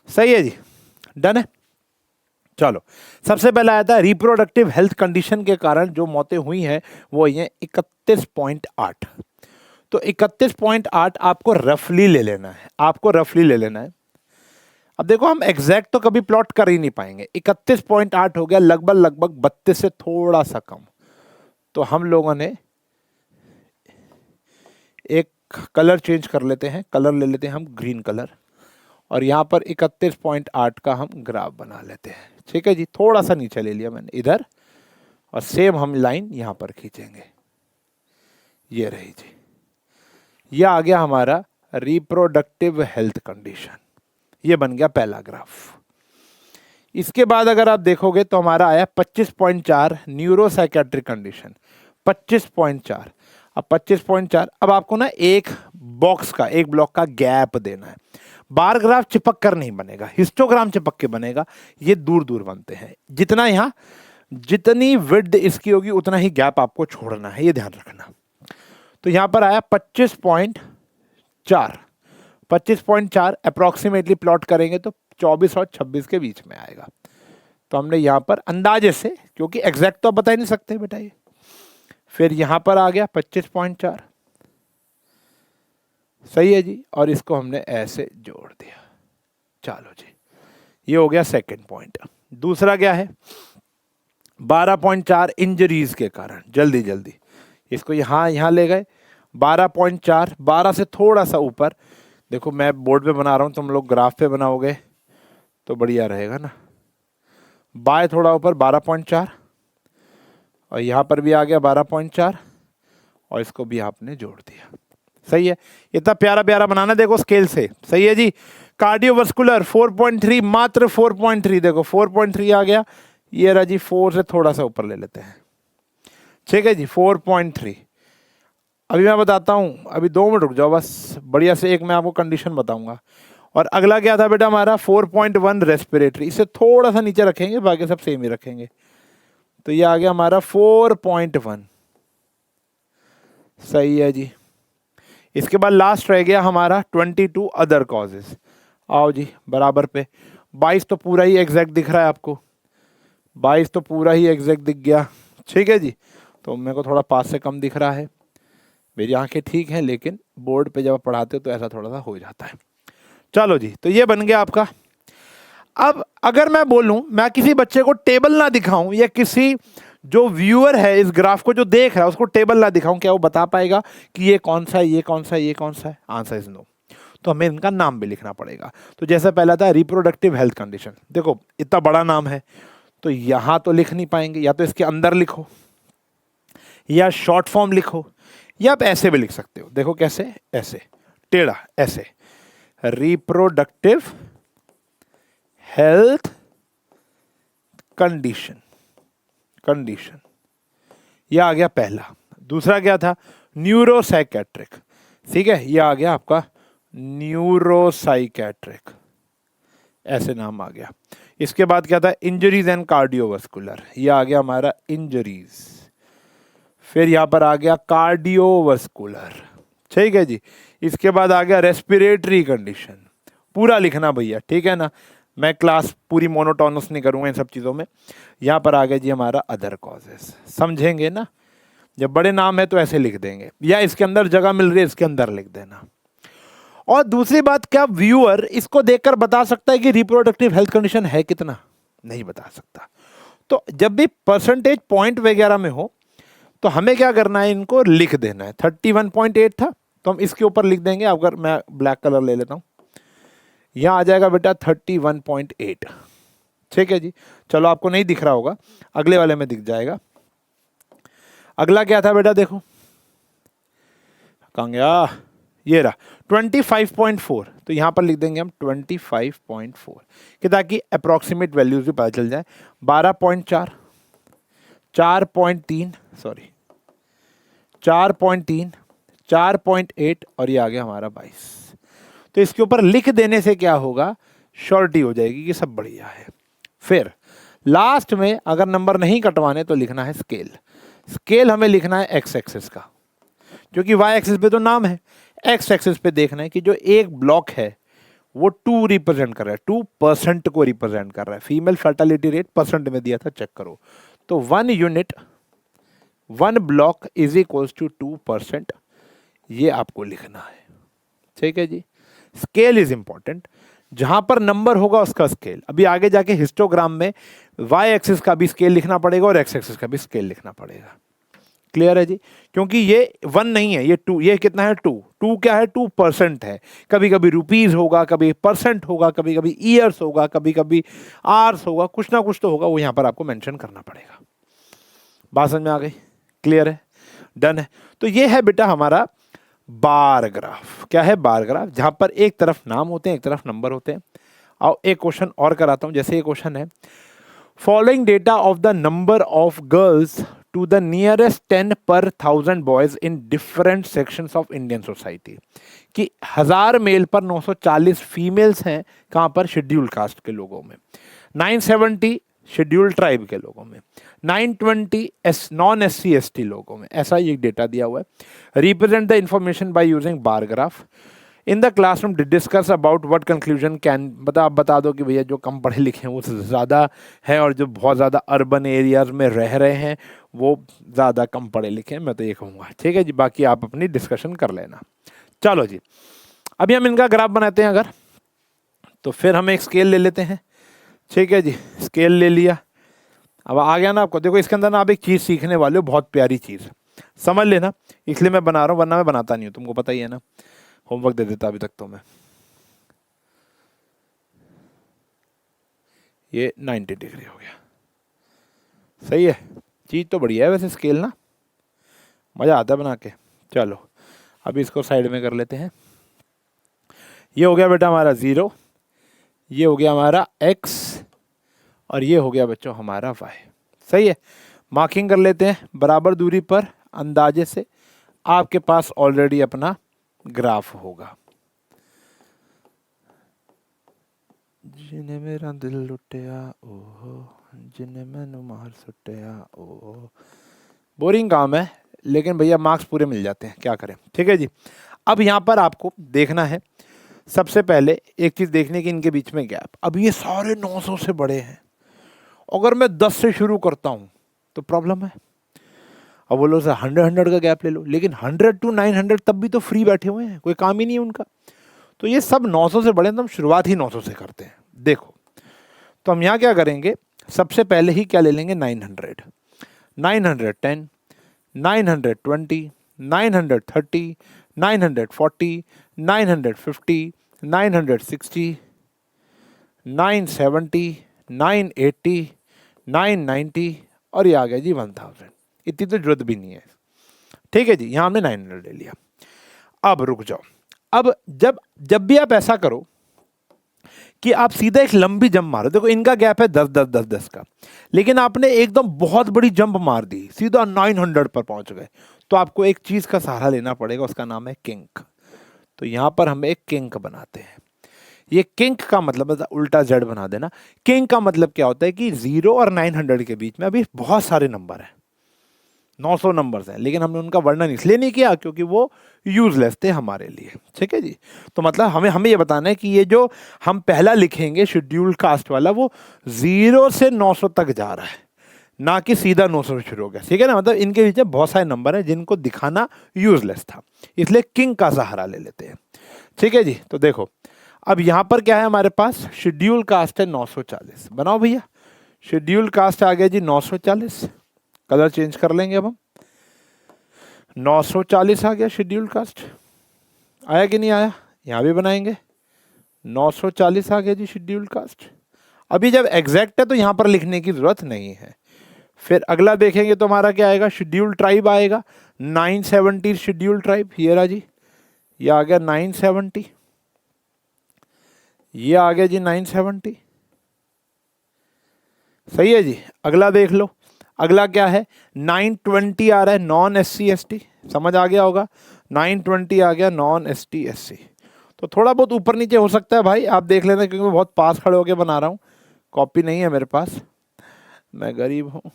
सही है जी, डन है। चलो सबसे पहला आया था रिप्रोडक्टिव हेल्थ कंडीशन के कारण जो मौतें हुई हैं वो ये 31.8। तो 31.8 आपको रफली ले लेना है, अब देखो हम एग्जैक्ट तो कभी प्लॉट कर ही नहीं पाएंगे। 31.8 हो गया लगभग 32 से थोड़ा सा कम। तो हम लोगों ने एक कलर चेंज कर लेते हैं, कलर ले लेते हैं हम ग्रीन कलर, और यहाँ पर 31.8 का हम ग्राफ बना लेते हैं। ठीक है जी, थोड़ा सा नीचे ले लिया मैंने इधर, और सेम हम लाइन यहाँ पर खींचेंगे। ये रही जी, ये आ गया हमारा रिप्रोडक्टिव हेल्थ कंडीशन। ये बन गया पहला ग्राफ। इसके बाद अगर आप देखोगे तो हमारा आया 25.4 न्यूरोसाइकेट्रिक कंडीशन। 25.4, अब 25.4, अब आपको ना एक बॉक्स का, एक ब्लॉक का गैप देना है। बार ग्राफ चिपक कर नहीं बनेगा, हिस्टोग्राम चिपक के बनेगा। ये दूर दूर बनते हैं, जितना यहाँ जितनी विड्थ इसकी होगी उतना ही गैप आपको छोड़ना है, ये ध्यान रखना। तो यहाँ पर आया 25.4। 25.4 अप्रोक्सीमेटली प्लॉट करेंगे तो 24 और 26 के बीच में आएगा। तो हमने यहाँ पर अंदाजे से, क्योंकि एग्जैक्ट तो आप बता ही नहीं सकते बेटा ये, फिर यहाँ पर आ गया 25.4। सही है जी, और इसको हमने ऐसे जोड़ दिया। चलो जी, ये हो गया सेकंड पॉइंट। दूसरा क्या है, 12.4 इंजरीज के कारण। जल्दी जल्दी इसको यहाँ ले गए। 12.4, 12 से थोड़ा सा ऊपर, देखो मैं बोर्ड पे बना रहा हूँ, तुम लोग ग्राफ पे बनाओगे तो बढ़िया रहेगा ना। बाय थोड़ा ऊपर 12.4, और यहाँ पर भी आ गया 12.4, और इसको भी आपने जोड़ दिया। सही है, इतना प्यारा प्यारा बनाना देखो स्केल से। सही है जी। कार्डियोवास्कुलर 4.3, मात्र 4.3, देखो 4.3 आ गया। ये रहा जी, 4 से थोड़ा सा ऊपर ले लेते हैं। ठीक है जी, 4.3। अभी मैं बताता हूँ, अभी 2 मिनट रुक जाओ बस, बढ़िया से एक मैं आपको कंडीशन बताऊंगा। और अगला क्या था बेटा हमारा, 4.1 रेस्पिरेटरी। इसे थोड़ा सा नीचे रखेंगे, बाकी सब सेम ही रखेंगे। तो ये आ गया हमारा 4.1। सही है जी। इसके बाद लास्ट रह गया हमारा 22 अदर कॉजेज। आओ जी बराबर पे। 22 तो पूरा ही एग्जैक्ट दिख रहा है आपको, 22 तो पूरा ही एग्जैक्ट दिख गया। ठीक है जी, तो मेरे को थोड़ा पास से कम दिख रहा है। मेरी आंखें ठीक हैं, लेकिन बोर्ड पे जब आप पढ़ाते हो तो ऐसा थोड़ा सा हो जाता है। चलो जी, तो ये बन गया आपका। अब अगर मैं बोलूं, मैं किसी बच्चे को टेबल ना दिखाऊं, या किसी जो व्यूअर है इस ग्राफ को जो देख रहा है उसको टेबल ना दिखाऊं, क्या वो बता पाएगा कि ये कौन सा है, ये कौन सा है, ये कौन सा है? Answer is no. तो हमें इनका नाम भी लिखना पड़ेगा। तो जैसा पहला था रिप्रोडक्टिव हेल्थ कंडीशन, देखो इतना बड़ा नाम है तो यहां तो लिख नहीं पाएंगे, या तो इसके अंदर लिखो, या शॉर्ट फॉर्म लिखो, या आप ऐसे भी लिख सकते हो। देखो कैसे, ऐसे टेढ़ा, ऐसे रिप्रोडक्टिव हेल्थ कंडीशन। यह आ गया पहला। दूसरा क्या था, न्यूरोसाइकेट्रिक। ठीक है, यह आ गया आपका न्यूरोसाइकेट्रिक, ऐसे नाम आ गया। इसके बाद क्या था, इंजरीज एंड कार्डियोवास्कुलर। यह आ गया हमारा इंजरीज। फिर यहां पर आ गया कार्डियोवास्कुलर। ठीक है जी। इसके बाद आ गया रेस्पिरेटरी कंडीशन। पूरा लिखना भैया, ठीक है ना, मैं क्लास पूरी मोनोटोनस नहीं करूंगा इन सब चीज़ों में। यहाँ पर आ गया जी हमारा अदर कॉजेस। समझेंगे ना, जब बड़े नाम है तो ऐसे लिख देंगे, या इसके अंदर जगह मिल रही है इसके अंदर लिख देना। और दूसरी बात, क्या व्यूअर इसको देखकर बता सकता है कि रिप्रोडक्टिव हेल्थ कंडीशन है कितना? नहीं बता सकता। तो जब भी परसेंटेज पॉइंट वगैरह में हो तो हमें क्या करना है, इनको लिख देना है। 31.8 था तो हम इसके ऊपर लिख देंगे। अगर मैं ब्लैक कलर ले लेता हूँ, यहाँ आ जाएगा बेटा 31.8। ठीक है जी। चलो आपको नहीं दिख रहा होगा, अगले वाले में दिख जाएगा। अगला क्या था बेटा, देखो कहाँ गया, ये रहा 25.4। तो यहाँ पर लिख देंगे हम 25.4 कि ताकि अप्रोक्सीमेट वैल्यूज भी पता चल जाए। 12.4, 4.3, सॉरी 4.3, 4.8, और ये आ गया हमारा 22। तो इसके ऊपर लिख देने से क्या होगा, श्योरिटी हो जाएगी कि सब बढ़िया है। फिर लास्ट में अगर नंबर नहीं कटवाने तो लिखना है स्केल। स्केल हमें लिखना है एक्स एक्सिस का, क्योंकि वाई एक्सिस पे तो नाम है। एक्स एक्सिस पे देखना है कि जो एक ब्लॉक है वो 2 रिप्रेजेंट कर रहा है, 2% को रिप्रेजेंट कर रहा है। फीमेल फर्टिलिटी रेट परसेंट में दिया था, चेक करो। तो 1 unit 1 block is equals to 2%, ये आपको लिखना है। ठीक है जी। स्केल इज इंपॉर्टेंट, जहां पर नंबर होगा उसका स्केल। अभी आगे जाके हिस्टोग्राम में वाई एक्सिस का भी स्केल लिखना पड़ेगा और एक्स एक्सिस का भी स्केल लिखना पड़ेगा। क्लियर है जी, क्योंकि ये 1 नहीं है, ये 2, ये कितना है 2, 2 क्या है 2% है। कभी कभी रुपीज होगा, कभी परसेंट होगा, कभी कभी ईयर्स होगा, कभी कभी आवर्स होगा, कुछ ना कुछ तो होगा, वो यहाँ पर आपको मेंशन करना पड़ेगा। बात समझ में आ गई? क्लियर है, डन है। तो ये है बेटा हमारा बार ग्राफ। क्या है? बार ग्राफ, जहां पर एक तरफ नाम होते हैं, एक तरफ नंबर होते हैं। और एक क्वेश्चन और कराता हूं, जैसे ये क्वेश्चन है, following data of the number of girls to the nearest 10 per 1000 boys in different sections of Indian society, कि 1000 मेल पर 940 फीमेल्स हैं, कहां पर? शेड्यूल कास्ट के लोगों में, 970 शेड्यूल ट्राइब के लोगों में, 920 नॉन SC ST लोगों में। ऐसा ये डेटा दिया हुआ है। Represent the information by using bar graph in the classroom, discuss about what conclusion can, बता दो कि भैया जो कम पढ़े लिखे हैं वो ज़्यादा है, और जो बहुत ज़्यादा अर्बन एरियाज में रह रहे हैं वो ज़्यादा कम पढ़े लिखे हैं, मैं तो ये कहूँगा। ठीक है जी, बाकी आप अपनी डिस्कशन कर लेना। चलो जी, अभी हम इनका ग्राफ बनाते हैं अगर, तो फिर हम एक स्केल ले लेते हैं। ठीक है जी, स्केल ले लिया। अब आ गया ना आपको, देखो इसके अंदर ना आप एक चीज़ सीखने वाले हो, बहुत प्यारी चीज़, समझ लेना, इसलिए मैं बना रहा हूँ, वरना मैं बनाता नहीं हूँ, तुमको पता ही है ना, होमवर्क दे देता अभी तक तो मैं। ये 90 डिग्री हो गया, सही है, चीज़ तो बढ़िया है वैसे स्केल ना, मज़ा आता है बना के। चलो अभी इसको साइड में कर लेते हैं। ये हो गया बेटा हमारा 0, ये हो गया हमारा x, और ये हो गया बच्चों हमारा y। सही है, मार्किंग कर लेते हैं बराबर दूरी पर, अंदाजे से आपके पास ऑलरेडी अपना ग्राफ होगा। जिन्हें मेरा दिल लुटिया ओहो, जिन्हें मैंने मार सुटिया ओहो। बोरिंग काम है, लेकिन भैया मार्क्स पूरे मिल जाते हैं, क्या करें। ठीक है जी, अब यहाँ पर आपको देखना है, सबसे पहले एक चीज़ देखने की, इनके बीच में गैप। अब ये सारे 900 से बड़े हैं, अगर मैं 10 से शुरू करता हूँ तो प्रॉब्लम है। अब बोलो सर 100 का गैप ले लो, लेकिन 100 to 900 तब भी तो फ्री बैठे हुए हैं, कोई काम ही नहीं है उनका। तो ये सब 900 से बड़े हैं, तो हम शुरुआत ही 900 से करते हैं। देखो, तो हम यहाँ क्या करेंगे, सबसे पहले ही क्या ले लेंगे, 900, 910, 920, 930, 940, 950, 960, 970, 980, 990, और ये आ गया जी 1000। इतनी तो जरूरत भी नहीं है। ठीक है जी, यहाँ हमने 900 ले लिया। अब रुक जाओ, अब जब भी आप ऐसा करो कि आप सीधा एक लंबी जंप मारो, देखो इनका गैप है 10 10 10 10 का, लेकिन आपने एकदम बहुत बड़ी जंप मार दी, सीधा 900 पर पहुंच गए, तो आपको एक चीज का सहारा लेना पड़ेगा, उसका नाम है किंक। तो यहां पर हम एक किंक बनाते हैं। ये किंक का मतलब उल्टा जेड बना देना। किंक का मतलब क्या होता है कि 0 और 900 के बीच में अभी बहुत सारे नंबर हैं, 900 नंबर्स हैं, लेकिन हमने उनका वर्णन इसलिए नहीं किया क्योंकि वो यूजलेस थे हमारे लिए। ठीक है जी, तो मतलब हमें ये बताना है कि ये जो हम पहला लिखेंगे शेड्यूल कास्ट वाला, वो 0 से 900 तक जा रहा है, ना कि सीधा 900 से शुरू हो गया। ठीक है ना, मतलब इनके बीच में बहुत सारे नंबर हैं जिनको दिखाना यूजलेस था, इसलिए किंग का सहारा ले लेते हैं। ठीक है जी, तो देखो अब यहाँ पर क्या है हमारे पास, शेड्यूल कास्ट है 940। बनाओ भैया, शेड्यूल कास्ट आ गया जी 940। कलर चेंज कर लेंगे अब हम, 940 आ गया शेड्यूल कास्ट। आया कि नहीं आया? यहाँ भी बनाएंगे, 940 आ गया जी शेड्यूल कास्ट। अभी जब एग्जैक्ट है तो यहाँ पर लिखने की जरूरत नहीं है। फिर अगला देखेंगे तो हमारा क्या आएगा, शेड्यूल ट्राइब आएगा, 970 शेड्यूल ट्राइब। ये रहा जी, ये आ गया 970, ये आ गया जी 970। सही है जी, अगला देख लो, अगला क्या है, 920 आ रहा है, नॉन SC ST, समझ आ गया होगा, 920 आ गया नॉन ST SC। तो थोड़ा बहुत ऊपर नीचे हो सकता है भाई, आप देख लेना, क्योंकि मैं बहुत पास खड़े होकर बना रहा हूँ, कॉपी नहीं है मेरे पास, मैं गरीब हूँ।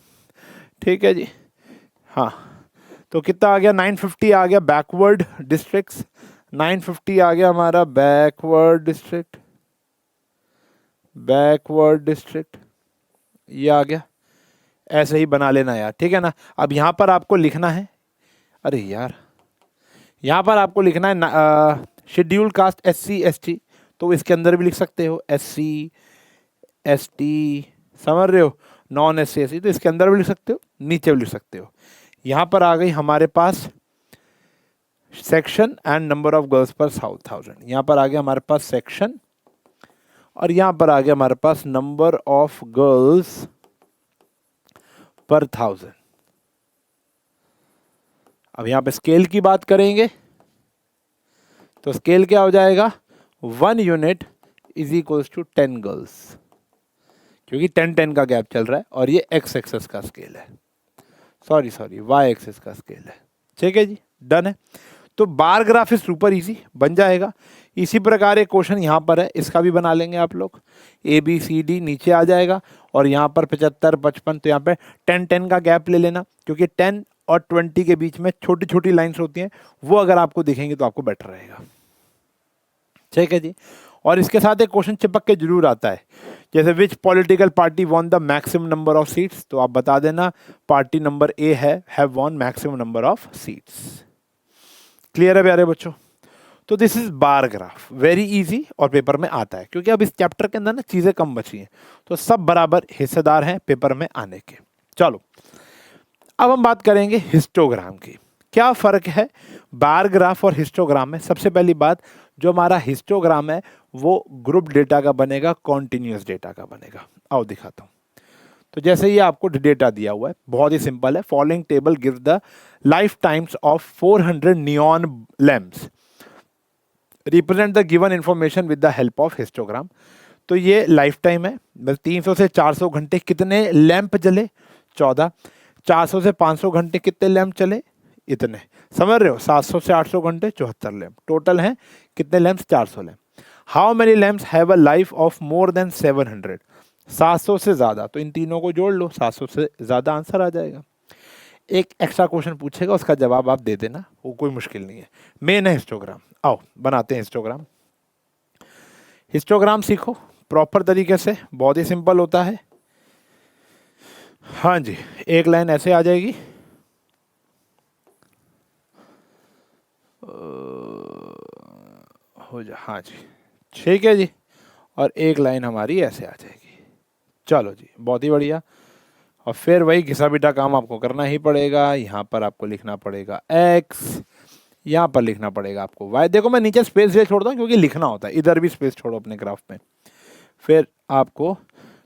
ठीक है जी, हाँ, तो कितना आ गया, 950 आ गया बैकवर्ड डिस्ट्रिक्ट्स, 950 आ गया हमारा बैकवर्ड डिस्ट्रिक्ट, बैकवर्ड डिस्ट्रिक्ट, ये आ गया। ऐसे ही बना लेना यार, ठीक है ना। अब यहाँ पर आपको लिखना है, अरे यार, यहाँ पर आपको लिखना है शेड्यूल कास्ट SC ST, तो इसके अंदर भी लिख सकते हो SC ST, समझ रहे हो, नॉन SC SC, तो इसके अंदर भी लिख सकते हो, नीचे भी लिख सकते हो। यहां पर आ गई हमारे पास section and number of girls पर 1000, यहां पर आ गया हमारे पास सेक्शन, और यहां पर आ गया हमारे पास नंबर ऑफ गर्ल्स पर 1000। अब यहां पे स्केल की बात करेंगे तो स्केल क्या हो जाएगा, 1 unit is equals to 10 girls, क्योंकि 10-10 का गैप चल रहा है और ये एक्स एक्सेस का स्केल है, सॉरी वाई एक्सेस का स्केल है। ठीक है जी, डन है। तो bar graph is super easy बन जाएगा। इसी प्रकार एक क्वेश्चन यहाँ पर है, इसका भी बना लेंगे आप लोग। ए बी सी डी नीचे आ जाएगा और यहाँ पर 75 55, तो यहाँ पे 10-10 का गैप ले लेना, क्योंकि 10 और 20 के बीच में छोटी छोटी लाइन्स होती हैं, वो अगर आपको दिखेंगी तो आपको बेटर रहेगा। ठीक है जी। और इसके साथ एक क्वेश्चन चिपक के जरूर आता है, जैसे विच political party won the maximum number of seats, तो आप बता देना पार्टी नंबर ए है, have von maximum number of seats. Clear है प्यारे बच्चों? तो this is bar graph, very easy और पेपर में आता है, क्योंकि अब इस चैप्टर के अंदर ना चीजें कम बची हैं, तो सब बराबर हिस्सेदार हैं पेपर में आने के। चलो अब हम बात करेंगे हिस्टोग्राम की। क्या फर्क है बार ग्राफ और हिस्टोग्राम में? सबसे पहली बात, जो हमारा हिस्टोग्राम है वो ग्रुप डेटा का बनेगा, कॉन्टिन्यूस डेटा का बनेगा। आओ दिखाता हूं। तो जैसे ये आपको डेटा दिया हुआ है, बहुत ही सिंपल है। Following table give the life times of 400 neon lamps, represent the given information with the help of histogram. तो ये लाइफ टाइम है, बस 300 से 400 घंटे कितने लैंप जले? 14। 400 से 500 घंटे कितने लैंप चले? इतने। समझ रहे हो? 700 से 800 घंटे 74 लैंप टोटल हैं। कितने lamps? 400 lamp. How many lamps have a life of more than 700? 700 से ज्यादा, तो इन तीनों को जोड़ लो, 700 से ज्यादा आंसर आ जाएगा। एक एक्स्ट्रा क्वेश्चन पूछेगा, उसका जवाब आप दे देना, वो कोई मुश्किल नहीं है। मेन है हिस्टोग्राम। आओ बनाते हैं हिस्टोग्राम। हिस्टोग्राम सीखो प्रॉपर तरीके से, बहुत ही सिंपल होता है। हाँ जी, एक लाइन ऐसे आ जाएगी, हो जा, हाँ जी ठीक है जी, और एक लाइन हमारी ऐसे आ जाएगी। चलो जी, बहुत ही बढ़िया। और फिर वही घिसा पिटा काम आपको करना ही पड़ेगा। यहाँ पर आपको लिखना पड़ेगा x, यहाँ पर लिखना पड़ेगा आपको y। देखो मैं नीचे स्पेस ये छोड़ता हूँ क्योंकि लिखना होता है, इधर भी स्पेस छोड़ो अपने ग्राफ में। फिर आपको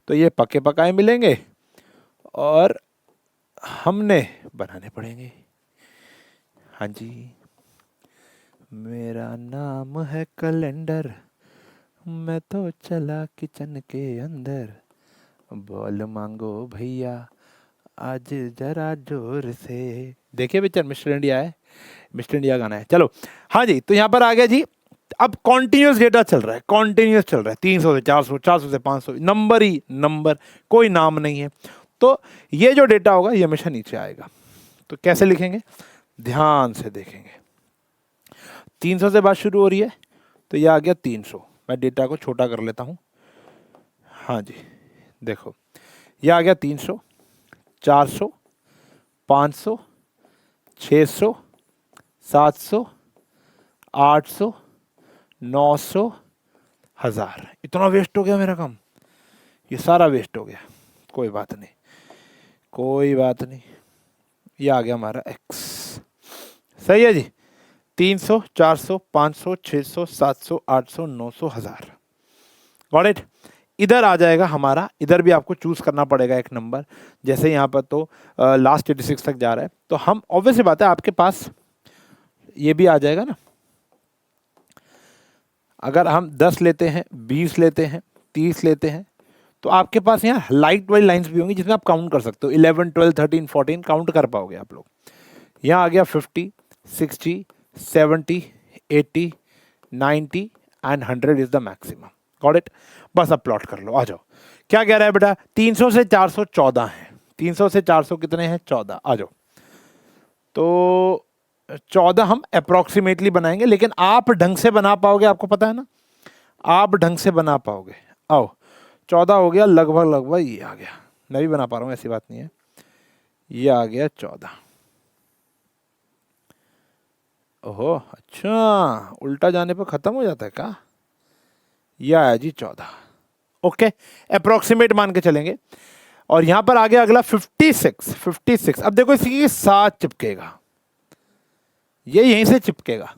तो ये पक्के पकाए मिलेंगे और हमने बनाने पड़ेंगे। हाँ जी, मेरा नाम है कैलेंडर, मैं तो चला किचन के अंदर, बॉल मांगो भैया आज जरा जोर से। देखिए पिक्चर, मिस्टर इंडिया है, मिस्टर इंडिया गाना है। चलो हाँ जी, तो यहाँ पर आ गया जी। अब कॉन्टिन्यूस डेटा चल रहा है, कॉन्टिन्यूस चल रहा है, 300 से 400, 400 से 500, नंबर ही नंबर, कोई नाम नहीं है। तो ये जो डेटा होगा ये हमेशा नीचे आएगा। तो कैसे लिखेंगे? ध्यान से देखेंगे। 300 से बात शुरू हो रही है, तो ये आ गया 300। मैं डेटा को छोटा कर लेता हूँ। हाँ जी देखो, ये आ गया 300, 400, 500, 600, 700, 800, 900, 1000। इतना वेस्ट हो गया मेरा काम, ये सारा वेस्ट हो गया। कोई बात नहीं, कोई बात नहीं, ये आ गया हमारा x। सही है जी। 300, 400, 500, 600, 700, 800, 900, 1000। Got it. इधर आ जाएगा हमारा, इधर भी आपको चूज करना पड़ेगा एक नंबर। जैसे यहाँ पर तो लास्ट 86 तक जा रहा है, तो हम ऑब्वियसली बात है आपके पास ये भी आ जाएगा ना। अगर हम 10 लेते हैं, 20 लेते हैं, 30 लेते हैं, तो आपके पास यहाँ लाइट वाली लाइंस भी होंगी जिसमें आप काउंट कर सकते हो। 11, 12, 13, 14 काउंट कर पाओगे आप लोग। यहाँ आ गया 50, 60, 70, 80, 90 and 100 is the maximum. Got it. बस अब प्लॉट कर लो, आ जाओ। क्या कह रहा है बेटा? 300 से 400 14 है। 300 से 400 कितने हैं? 14। आ जाओ। तो 14 हम अप्रोक्सीमेटली बनाएंगे, लेकिन आप ढंग से बना पाओगे, आपको पता है ना, आप ढंग से बना पाओगे। आओ, 14 हो गया लगभग लगभग, ये आ गया। मैं भी बना पा रहा हूँ, ऐसी बात नहीं है। ये आ गया 14। ओहो अच्छा, उल्टा जाने पर खत्म हो जाता है क्या? यह आया जी 14। ओके, अप्रोक्सीमेट मान के चलेंगे। और यहां पर आ गया अगला 56, 56। अब देखो इसी के साथ चिपकेगा, ये यहीं से चिपकेगा।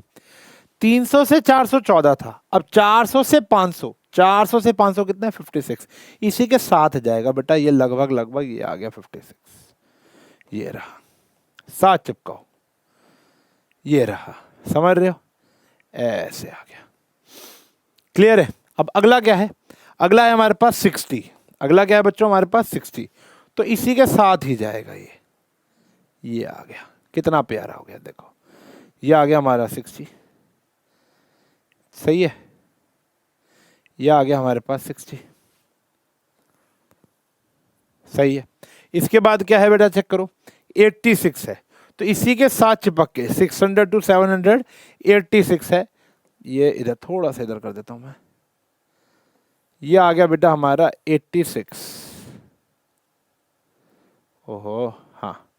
300 से 414 था, अब 400 से 500, 400 से 500 कितना है 56, इसी के साथ जाएगा बेटा, ये लगभग लगभग ये आ गया 56, ये रहा, साथ चिपकाओ, ये रहा, समझ रहे हो, ऐसे आ गया। क्लियर है? अब अगला क्या है? अगला है हमारे पास 60। अगला क्या है बच्चों हमारे पास 60, तो इसी के साथ ही जाएगा ये आ गया। कितना प्यारा हो गया, देखो ये आ गया हमारा 60, सही है, ये आ गया हमारे पास 60, सही है। इसके बाद क्या है बेटा, चेक करो, 86 है, तो इसी के साथ चिपक के 600 to 700 86 है, ये इधर थोड़ा सा इधर कर देता हूं मैं, ये आ गया बेटा हमारा 86। ओहो हाँ,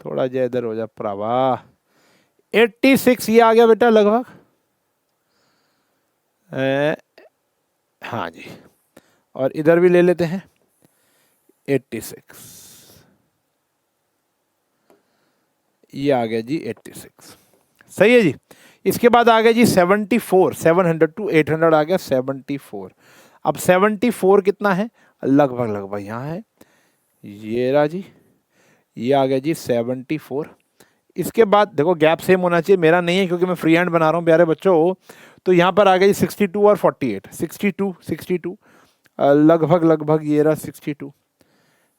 थोड़ा जा इधर हो जा प्रावा, 86 ये आ गया बेटा लगभग, हाँ जी, और इधर भी ले लेते हैं 86, ये आ गया जी 86, सही है जी। इसके बाद आ गया जी 74, 700 to 800 आ गया 74। अब 74 कितना है, लगभग लगभग यहाँ है, ये रहा जी, ये आ गया जी 74। इसके बाद देखो गैप सेम होना चाहिए, मेरा नहीं है क्योंकि मैं फ्री हैंड बना रहा हूँ प्यारे बच्चों, तो यहाँ पर आ गया जी 62 और 48, 62 लगभग लगभग ये रहा 62,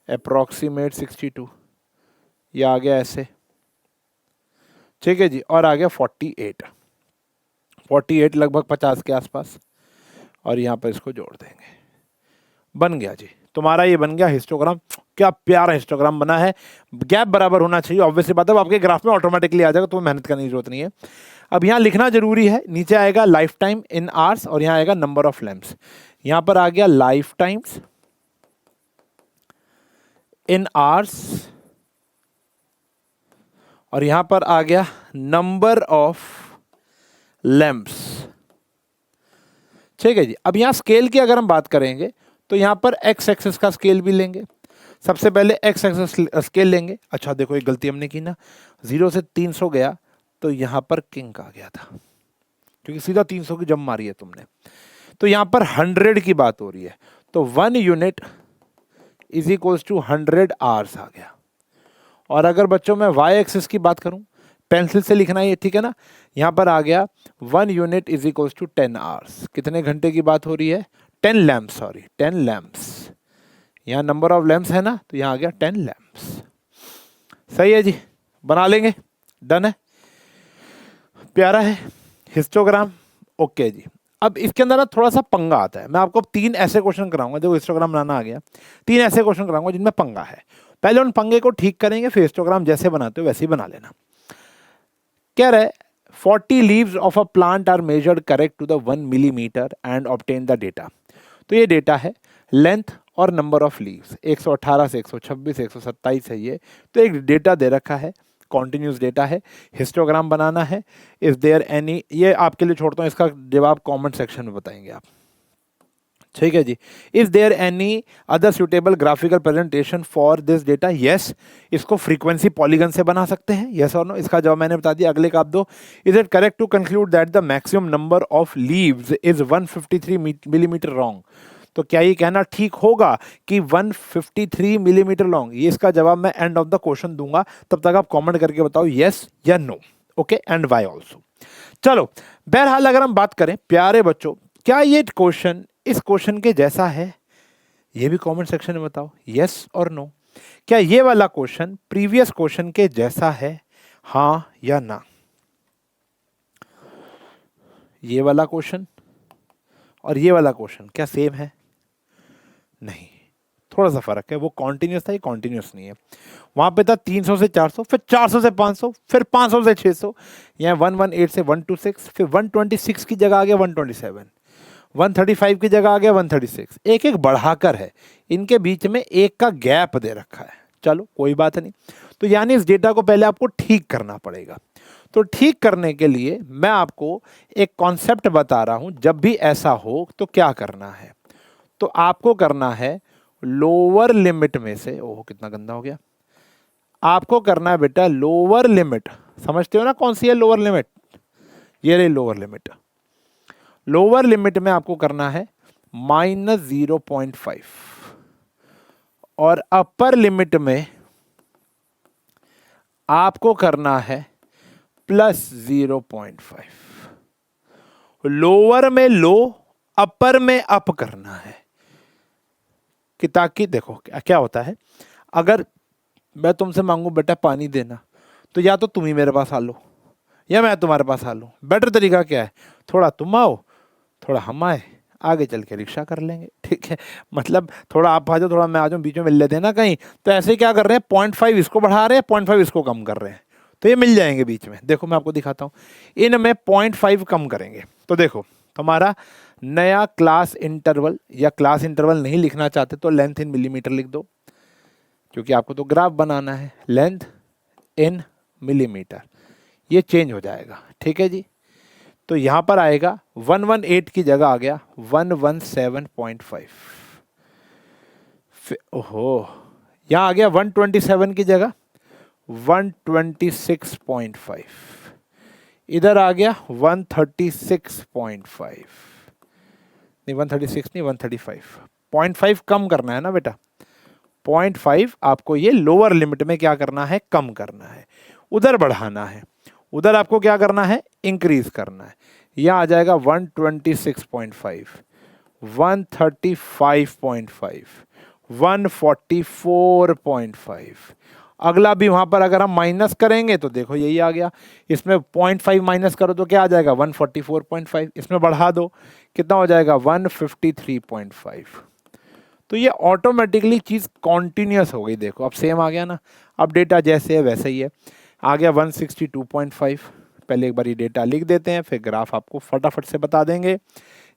अप्रॉक्सीमेट 62, ये आ गया ऐसे, ठीक है जी। और आ गया 48 लगभग 50 के आसपास, और यहाँ पर इसको जोड़ देंगे, बन गया जी तुम्हारा, ये बन गया हिस्टोग्राम। क्या प्यारा हिस्टोग्राम बना है, गैप बराबर होना चाहिए, ऑब्वियसली बात है, आपके ग्राफ में ऑटोमेटिकली आ जाएगा, तो मेहनत करने की जरूरत नहीं है। अब यहाँ लिखना जरूरी है, नीचे आएगा लाइफ टाइम इन आवर्स, और यहाँ आएगा नंबर ऑफ लैम्प्स। यहाँ पर आ गया लाइफ टाइम्स इन आवर्स, और यहां पर आ गया नंबर ऑफ लैम्प्स, ठीक है जी। अब यहां स्केल की अगर हम बात करेंगे तो यहां पर एक्स एक्सेस का स्केल भी लेंगे, सबसे पहले एक्स एक्सेस स्केल लेंगे। अच्छा देखो एक गलती हमने की ना, 0 से 300 गया तो यहां पर किंक आ गया था, क्योंकि सीधा 300 की जम मारी है तुमने, तो यहां पर 100 की बात हो रही है, तो 1 unit is equals to 100 hours आ गया। और अगर बच्चों मैं वाई एक्सिस की बात करूं, पेंसिल से लिखना है, ठीक है ना, यहां पर आ गया 1 unit is equals to 10 hours. कितने घंटे की बात हो रही है, 10 लैम्प्स, सॉरी 10 लैम्प्स, यहाँ नंबर ऑफ लैम्प्स है ना, तो यहाँ आ गया 10 लैम्प्स, सही है जी, बना लेंगे, डन है, प्यारा है हिस्टोग्राम, ओके जी। अब इसके अंदर ना थोड़ा सा पंगा आता है, मैं आपको 3 ऐसे क्वेश्चन कराऊंगा, देखो हिस्टोग्राम बनाना आ गया, 3 ऐसे क्वेश्चन कराऊंगा जिनमें पंगा है, पहले उन पंगे को ठीक करेंगे, फिर हिस्टोग्राम जैसे बनाते हो वैसे ही बना लेना। कह रहे 40 leaves of a plant are measured correct to the 1 millimetre and obtain the data. तो ये डेटा है, लेंथ और नंबर ऑफ लीव्स 118 से 126 127 है ये, तो एक डेटा दे रखा है, कॉन्टिन्यूस डेटा है, हिस्टोग्राम बनाना है। इज देयर एनी, ये आपके लिए छोड़ता हूँ, इसका जवाब कमेंट सेक्शन में बताएंगे आप, ठीक है जी। Is there any other suitable graphical presentation for this data, yes, इसको फ्रीक्वेंसी पॉलीगन से बना सकते हैं, यस और नो, इसका जवाब मैंने बता दिया, अगले का आप दो। Is it correct to conclude that the maximum number of leaves is 153 millimetre long, तो क्या ये कहना ठीक होगा कि 153 मिलीमीटर लॉन्ग, ये इसका जवाब मैं एंड ऑफ द क्वेश्चन दूंगा, तब तक आप कमेंट करके बताओ यस या no, okay, and why also. चलो बहरहाल अगर हम बात करें प्यारे बच्चों, क्या ये क्वेश्चन इस क्वेश्चन के जैसा है, ये भी कमेंट सेक्शन में बताओ यस और नो। क्या ये वाला क्वेश्चन प्रीवियस क्वेश्चन के जैसा है, हाँ या ना। ये वाला क्वेश्चन और ये वाला क्वेश्चन क्या सेम है, नहीं, थोड़ा सा फर्क है, वो कॉन्टिन्यूस था, ये कॉन्टिन्यूस नहीं है। वहां पे था 300 से 400, फिर 400 से 500, फिर 500 से 600, यहाँ 118 से 126, फिर 126 की जगह आ गया 127, 135 की जगह आ गया 136, एक एक बढ़ाकर है, इनके बीच में एक का गैप दे रखा है, चलो कोई बात नहीं। तो यानी इस डेटा को पहले आपको ठीक करना पड़ेगा, तो ठीक करने के लिए मैं आपको एक कॉन्सेप्ट बता रहा हूं, जब भी ऐसा हो तो क्या करना है, तो आपको करना है लोअर लिमिट में से, ओह कितना गंदा हो गया, आपको करना है बेटा लोअर लिमिट, समझते हो ना कौन सी है लोअर लिमिट, ये रही लोअर लिमिट। लोअर लिमिट में आपको करना है -0.5 और अपर लिमिट में आपको करना है +0.5। लोअर में लो, अपर में अप करना है कि ताकि देखो क्या होता है, अगर मैं तुमसे मांगू बेटा पानी देना, तो या तो तुम ही मेरे पास आ लो या मैं तुम्हारे पास आ लूँ। बेटर तरीका क्या है, थोड़ा तुम आओ थोड़ा हम आए, आगे चल के रिक्शा कर लेंगे, ठीक है। मतलब थोड़ा आप आ जाओ थोड़ा मैं आ जाऊँ, बीच में मिल लेते हैं ना कहीं। तो ऐसे क्या कर रहे हैं, 0.5 इसको बढ़ा रहे हैं, 0.5 इसको कम कर रहे हैं, तो ये मिल जाएंगे बीच में। देखो मैं आपको दिखाता हूँ, इनमें 0.5 कम करेंगे तो देखो तुम्हारा नया क्लास इंटरवल, या क्लास इंटरवल नहीं लिखना चाहते तो लेंथ इन मिलीमीटर लिख दो, क्योंकि आपको तो ग्राफ बनाना है। लेंथ इन मिलीमीटर, ये चेंज हो जाएगा, ठीक है जी। तो यहाँ पर आएगा 118 की जगह आ गया 117.5। ओहो, यहाँ आ गया 127 की जगह 126.5, इधर आ गया 136.5, नहीं 136 नहीं 135, 0.5 कम करना है ना बेटा, 0.5 आपको ये लोअर लिमिट में क्या करना है, कम करना है, उधर बढ़ाना है, उधर आपको क्या करना है, इंक्रीज करना है। यह आ जाएगा 126.5, 135.5, 144.5। अगला भी वहां पर अगर हम माइनस करेंगे तो देखो यही आ गया, इसमें 0.5 माइनस करो तो क्या आ जाएगा 144.5, इसमें बढ़ा दो कितना हो जाएगा 153.5। तो ये ऑटोमेटिकली चीज़ कॉन्टिन्यूस हो गई, देखो अब सेम आ गया ना, अब डेटा जैसे है वैसे ही है। आ गया 162.5, पहले एक बार ये डेटा लिख देते हैं फिर ग्राफ आपको फटाफट से बता देंगे।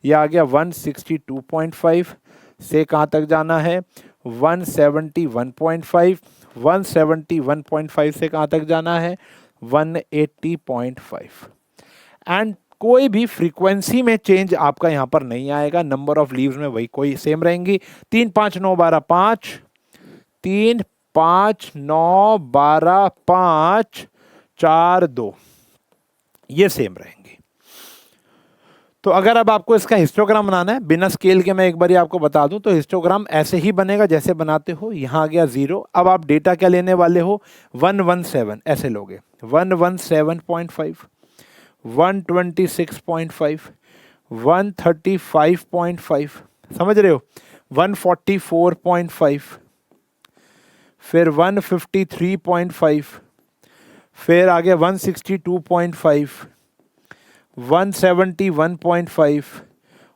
ये आ गया 162.5 से कहाँ तक जाना है 171.5, 171.5 से कहाँ तक जाना है 180.5। एंड कोई भी फ्रीक्वेंसी में चेंज आपका यहाँ पर नहीं आएगा, नंबर ऑफ लीव्स में वही कोई सेम रहेंगी, 3 5 9 12 5, 3 5 9 12 5 4 2, ये सेम रहेंगी। तो अगर अब आपको इसका हिस्टोग्राम बनाना है बिना स्केल के, मैं एक बार आपको बता दूं तो हिस्टोग्राम ऐसे ही बनेगा जैसे बनाते हो। यहाँ आ गया 0, अब आप डेटा क्या लेने वाले हो 117, ऐसे लोगे 117.5, 126.5, 135.5, समझ रहे हो 144.5, फिर 153.5, फिर आगे 162.5, 171.5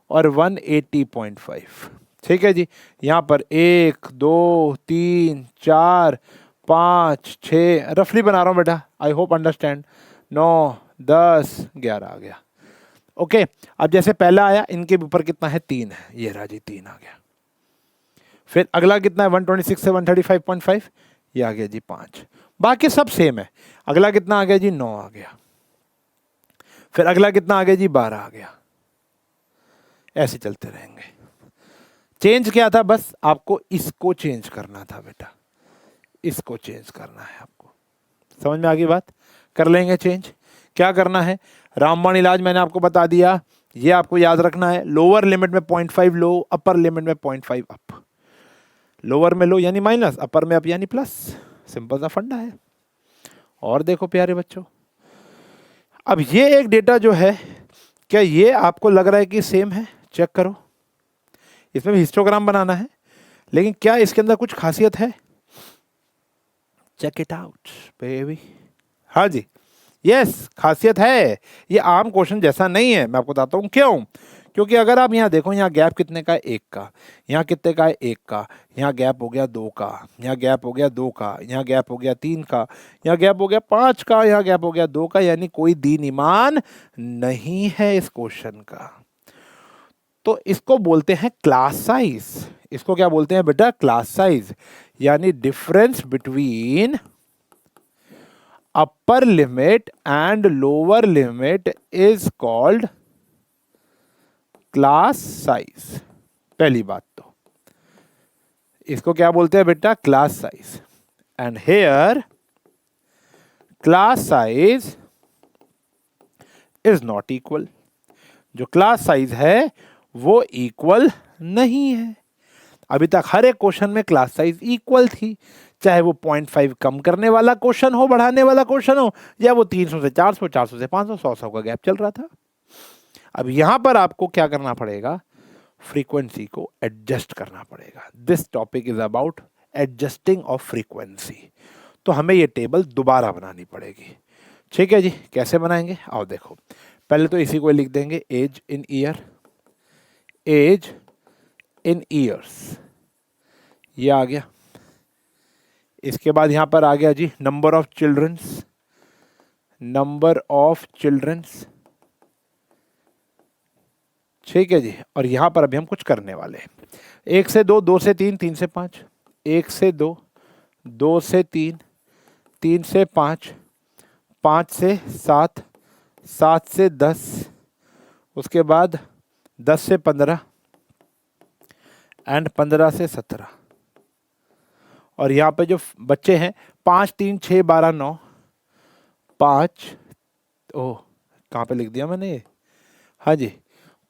और 180.5, ठीक है जी। यहाँ पर 1 2 3 4 5 6 रफली बना रहा हूँ बेटा, आई होप अंडरस्टैंड, 9 10 11 आ गया। ओके, अब जैसे पहला आया इनके ऊपर कितना है 3 है, ये रहा जी 3 आ गया। फिर अगला कितना है 126 से 135.5, ये आ गया जी 5, बाकी सब सेम है। अगला कितना आ गया जी 9 आ गया, फिर अगला कितना आ गया जी 12 आ गया, ऐसे चलते रहेंगे। चेंज क्या था, बस आपको इसको चेंज करना था बेटा, इसको चेंज करना है आपको, समझ में आ गई बात। कर लेंगे चेंज, क्या करना है, रामबाण इलाज मैंने आपको बता दिया, ये आपको याद रखना है। लोअर लिमिट में 0.5 लो, अपर लिमिट में 0.5 अप, लोअर में लो यानी माइनस, अपर में अप यानी प्लस, सिंपल सा फंडा है। और देखो प्यारे बच्चों, अब ये एक डेटा जो है, क्या ये आपको लग रहा है कि सेम है, चेक करो, इसमें भी हिस्टोग्राम बनाना है, लेकिन क्या इसके अंदर कुछ खासियत है, चेक इट आउट बेबी। हाँ जी, यस खासियत है, ये आम क्वेश्चन जैसा नहीं है, मैं आपको बताता हूँ क्यों। क्योंकि अगर आप यहाँ देखो, यहाँ गैप कितने का है 1 का, यहाँ कितने का है 1 का, यहाँ गैप हो गया 2 का, यहाँ गैप हो गया 2 का, यहाँ गैप हो गया 3 का, यहाँ गैप हो गया 5 का, यहाँ गैप हो गया 2 का, यानी कोई दीन ईमान नहीं है इस क्वेश्चन का। तो इसको बोलते हैं क्लास साइज, इसको क्या बोलते हैं बेटा, क्लास साइज, यानी difference between upper limit and lower limit is called class size. पहली बात तो इसको क्या बोलते हैं बेटा? Class size. And here class size is not equal. जो क्लास साइज है वो इक्वल नहीं है। अभी तक हर एक क्वेश्चन में क्लास साइज इक्वल थी, चाहे वो 0.5 कम करने वाला क्वेश्चन हो, बढ़ाने वाला क्वेश्चन हो, या वो 300 से 400, 400 से 500, 100 का गैप चल रहा था। अब यहां पर आपको क्या करना पड़ेगा? फ्रीक्वेंसी को एडजस्ट करना पड़ेगा। This topic is about adjusting of frequency. तो हमें ये टेबल दोबारा बनानी पड़ेगी। ठीक है जी, कैसे बनाएंगे आओ देखो। पहले तो इसी को लिख देंगे, age in year, age in years, ये आ गया। इसके बाद यहां पर आ गया जी number of childrens, number of childrens. ठीक है जी, और यहां पर अभी हम कुछ करने वाले हैं। 1 से 2, 2 से 3, 3 से 5, 1 से 2, 2 से 3, 3 से 5, 5 से 7, 7 से 10, उसके बाद 10 से 15 एंड 15 से 17। और यहाँ पे जो बच्चे हैं 5, 3, 6, 12, 9, 5, ओह कहाँ पे लिख दिया मैंने ये? हाँ जी,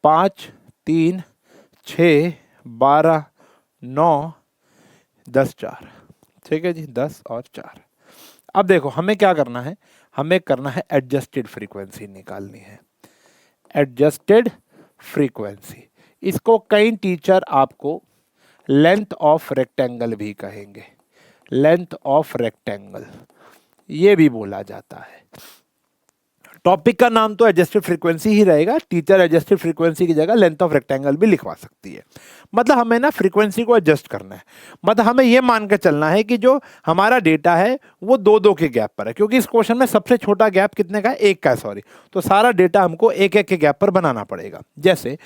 5, 3, 6, 12, 9, 10, 4। ठीक है जी, 10 और 4। अब देखो हमें क्या करना है? हमें करना है एडजस्टेड फ्रीक्वेंसी निकालनी है। एडजस्टेड फ्रीक्वेंसी, इसको कई टीचर आपको लेंथ ऑफ रेक्टेंगल भी कहेंगे। लेंथ ऑफ रेक्टेंगल ये भी बोला जाता है। टॉपिक का नाम तो एडजस्टेड फ्रीक्वेंसी ही रहेगा, टीचर एडजस्टेड फ्रीक्वेंसी की जगह लेंथ ऑफ रेक्टेंगल भी लिखवा सकती है। मतलब हमें ना फ्रीक्वेंसी को एडजस्ट करना है। मतलब हमें यह मान के चलना है कि जो हमारा डेटा है वो 2-2 के गैप पर है, क्योंकि इस क्वेश्चन में सबसे छोटा गैप कितने का है? 1 का है, सॉरी। तो सारा डेटा हमको 1-1 के गैप पर बनाना पड़ेगा। जैसे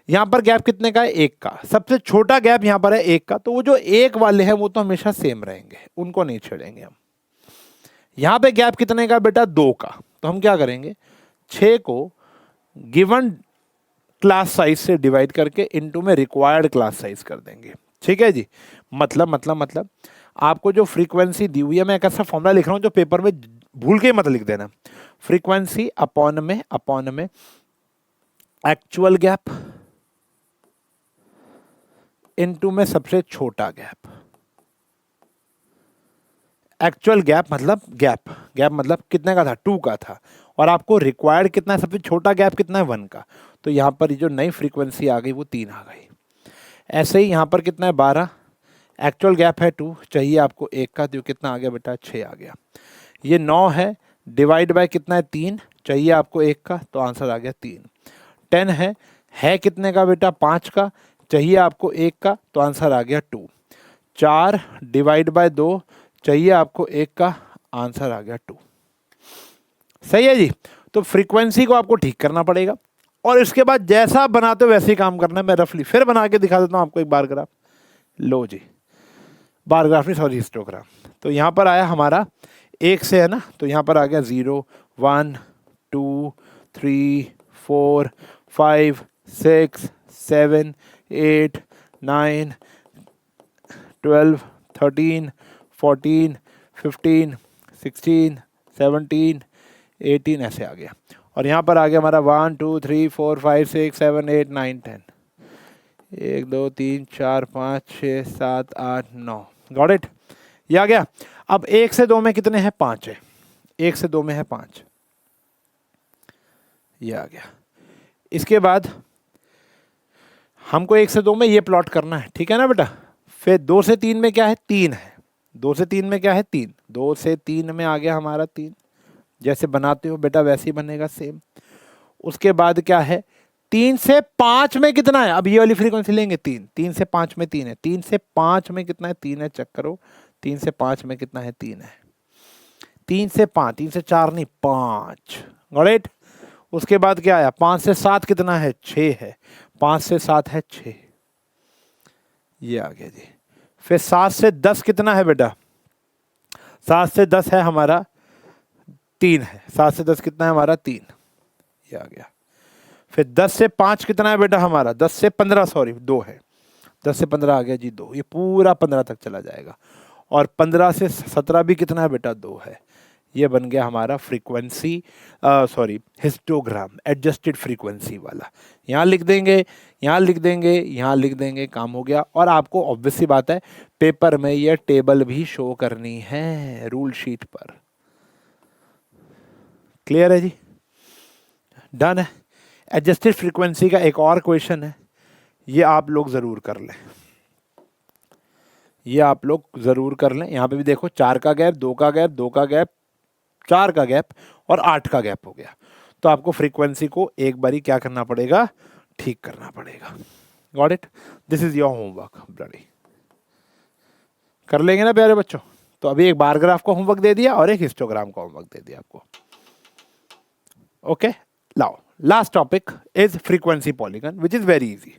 यहाँ पर गैप कितने का है? 1 का। सबसे छोटा गैप यहाँ पर है 1 का, तो वो जो 1 वाले हैं वो तो हमेशा सेम रहेंगे, उनको नहीं छेड़ेंगे हम। यहाँ पे गैप कितने का बेटा? 2 का। तो हम क्या करेंगे? 6 को गिवन क्लास साइज से डिवाइड करके इनटू में रिक्वायर्ड क्लास साइज कर देंगे। ठीक है जी। मतलब आपको जो फ्रीक्वेंसी दी हुई है, मैं एक ऐसा फॉर्मूला लिख रहा हूं जो पेपर में भूल के मत लिख देना। फ्रीक्वेंसी अपॉन में एक्चुअल गैप इनटू में सबसे छोटा गैप। एक्चुअल गैप मतलब गैप मतलब कितने का था? 2 का था। और आपको रिक्वायर्ड कितना है? सबसे छोटा गैप कितना है? 1 का। तो यहाँ पर जो नई फ्रीक्वेंसी आ गई वो 3 आ गई। ऐसे ही यहाँ पर कितना है? 12। एक्चुअल गैप है 2, चाहिए आपको 1 का, तो कितना आ गया बेटा? 6 आ गया। ये 9 है, डिवाइड बाय कितना है? 3, चाहिए आपको 1 का, तो आंसर आ गया 3। 10 है कितने का बेटा? 5 का, चाहिए आपको 1 का, तो आंसर आ गया 2। 4 डिवाइड बाय 2, चाहिए आपको 1 का, आंसर आ गया 2। सही है जी। तो फ्रीक्वेंसी को आपको ठीक करना पड़ेगा, और इसके बाद जैसा आप बनाते हो वैसे ही काम करना है। मैं रफली फिर बना के दिखा देता हूं आपको एक बार ग्राफ। लो जी, बार ग्राफ नहीं, सॉरी, हिस्टोग्राम। तो यहाँ पर आया हमारा 1 से, है ना, तो यहाँ पर आ गया 0, 1, 2, 3, 4, 5, 6, 7, 8, 9, 12, 13, 14, 15, 16, 17, 18, ऐसे आ गया। और यहाँ पर आ गया हमारा 1, 2, 3, 4, 5, 6, 7, 8, 9, 10, 1, 2, 3, 4, 5, 6, 7, 8, 9। Got it? ये आ गया। अब 1 से 2 में कितने हैं? 5 है। 1 से 2 में है 5, ये आ गया। इसके बाद हमको 1 से 2 में ये प्लॉट करना है, ठीक है ना बेटा। फिर 2 से 3 में क्या है? 3 है। 2 से 3 में क्या है? 3। 2 से 3 में आ गया हमारा 3। जैसे बनाते हो बेटा वैसे ही बनेगा सेम। उसके बाद क्या है? 3 से 5 में कितना है? अब ये वाली फ्रीक्वेंसी लेंगे 3। 3 से 5 में 3 है। 3 से 5 में कितना है? 3 है। चेक करो, 3 से 5 में कितना है? 3 है। 3 से 5, 3 से 4 नहीं, 5। Got it? उसके बाद क्या आया? 5 से 7 कितना है? 6 है। 5 से 7 है 6, ये आ गया जी। फिर 7 से 10 कितना है बेटा? 7 से 10 है हमारा 3 है। 7 से 10 कितना है हमारा? 3, ये आ गया। फिर 10 से 5 कितना है बेटा हमारा? 10 से 15, सॉरी, 2 है। 10 से 15 आ गया जी 2, ये पूरा 15 तक चला जाएगा। और 15 से 17 भी कितना है बेटा 2 है। ये बन गया हमारा frequency, sorry histogram, adjusted frequency वाला। यहाँ लिख देंगे, यहाँ लिख देंगे, यहाँ लिख देंगे, काम हो गया। और आपको ऑब्वियस सी बात है पेपर में ये टेबल भी शो करनी है रूल शीट पर। क्लियर है जी, डन है। एडजस्टेड फ्रीक्वेंसी का एक और क्वेश्चन है, ये आप लोग जरूर कर लें, ये आप लोग जरूर कर लें। यहाँ पे भी देखो 4 का गैप, 2 का गैप, 2 का गैप, 4 का गैप और 8 का गैप हो गया। तो आपको फ्रीक्वेंसी को एक बारी क्या करना पड़ेगा, ठीक करना पड़ेगा। Got it, this is your homework bloody. कर लेंगे ना प्यारे बच्चों। तो अभी एक बार ग्राफ का होमवर्क दे दिया और एक हिस्टोग्राम का होमवर्क दे दिया आपको। ओके, लाओ last topic is frequency polygon which is very easy.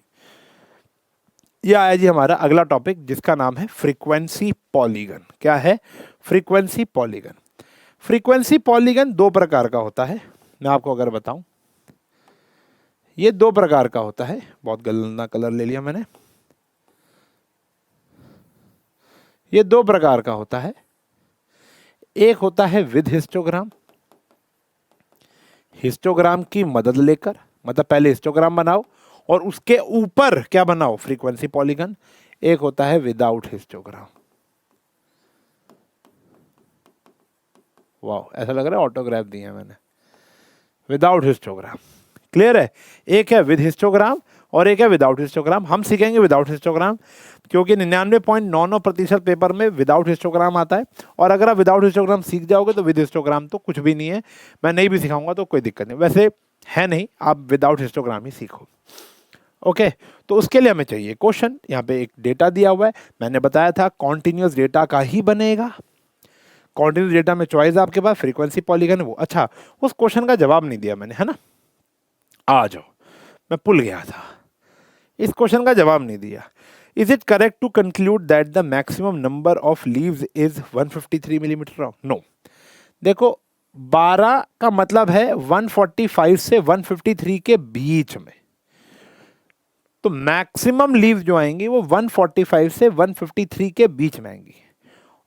ये आया जी हमारा अगला टॉपिक जिसका नाम है फ्रीक्वेंसी पॉलीगन। क्या है, फ्रीक्वेंसी पॉलीगन। फ्रीक्वेंसी पॉलीगन 2 प्रकार का होता है। मैं आपको अगर बताऊं, ये 2 प्रकार का होता है। बहुत गंदा कलर ले लिया मैंने। ये 2 प्रकार का होता है। एक होता है विद हिस्टोग्राम, हिस्टोग्राम की मदद लेकर, मतलब पहले हिस्टोग्राम बनाओ और उसके ऊपर क्या बनाओ, फ्रीक्वेंसी पॉलीगन। एक होता है विदाउट हिस्टोग्राम। वाह, ऐसा लग रहा है ऑटोग्राफ दिए हैं मैंने। विदाउट हिस्टोग्राम, क्लियर है। एक है विद हिस्टोग्राम और एक है विदाउट हिस्टोग्राम। हम सीखेंगे विदाउट हिस्टोग्राम क्योंकि 99.99% पेपर में विदाउट हिस्टोग्राम आता है। और अगर आप विदाउट हिस्टोग्राम सीख जाओगे तो विद हिस्टोग्राम तो कुछ भी नहीं है। मैं नहीं भी सिखाऊंगा तो कोई दिक्कत नहीं, वैसे है नहीं, आप विदाउट हिस्टोग्राम ही सीखो। ओके, तो उसके लिए हमें चाहिए क्वेश्चन। यहाँ पे एक डेटा दिया हुआ है, मैंने बताया था कॉन्टिन्यूस डेटा का ही बनेगा। कॉन्टिन्यूस डेटा में चॉइस आपके पास फ्रीक्वेंसी पॉलीगन वो। अच्छा, उस क्वेश्चन का जवाब नहीं दिया मैंने, है ना। आ जाओ, मैं भूल गया था, इस क्वेश्चन का जवाब नहीं दिया। Is it correct to conclude that the maximum number of leaves is 153 millimetre? No. देखो 12 का मतलब है 145 से 153 के बीच में। तो मैक्सिमम लीव्स जो आएंगी वो 145 से 153 के बीच में आएंगी।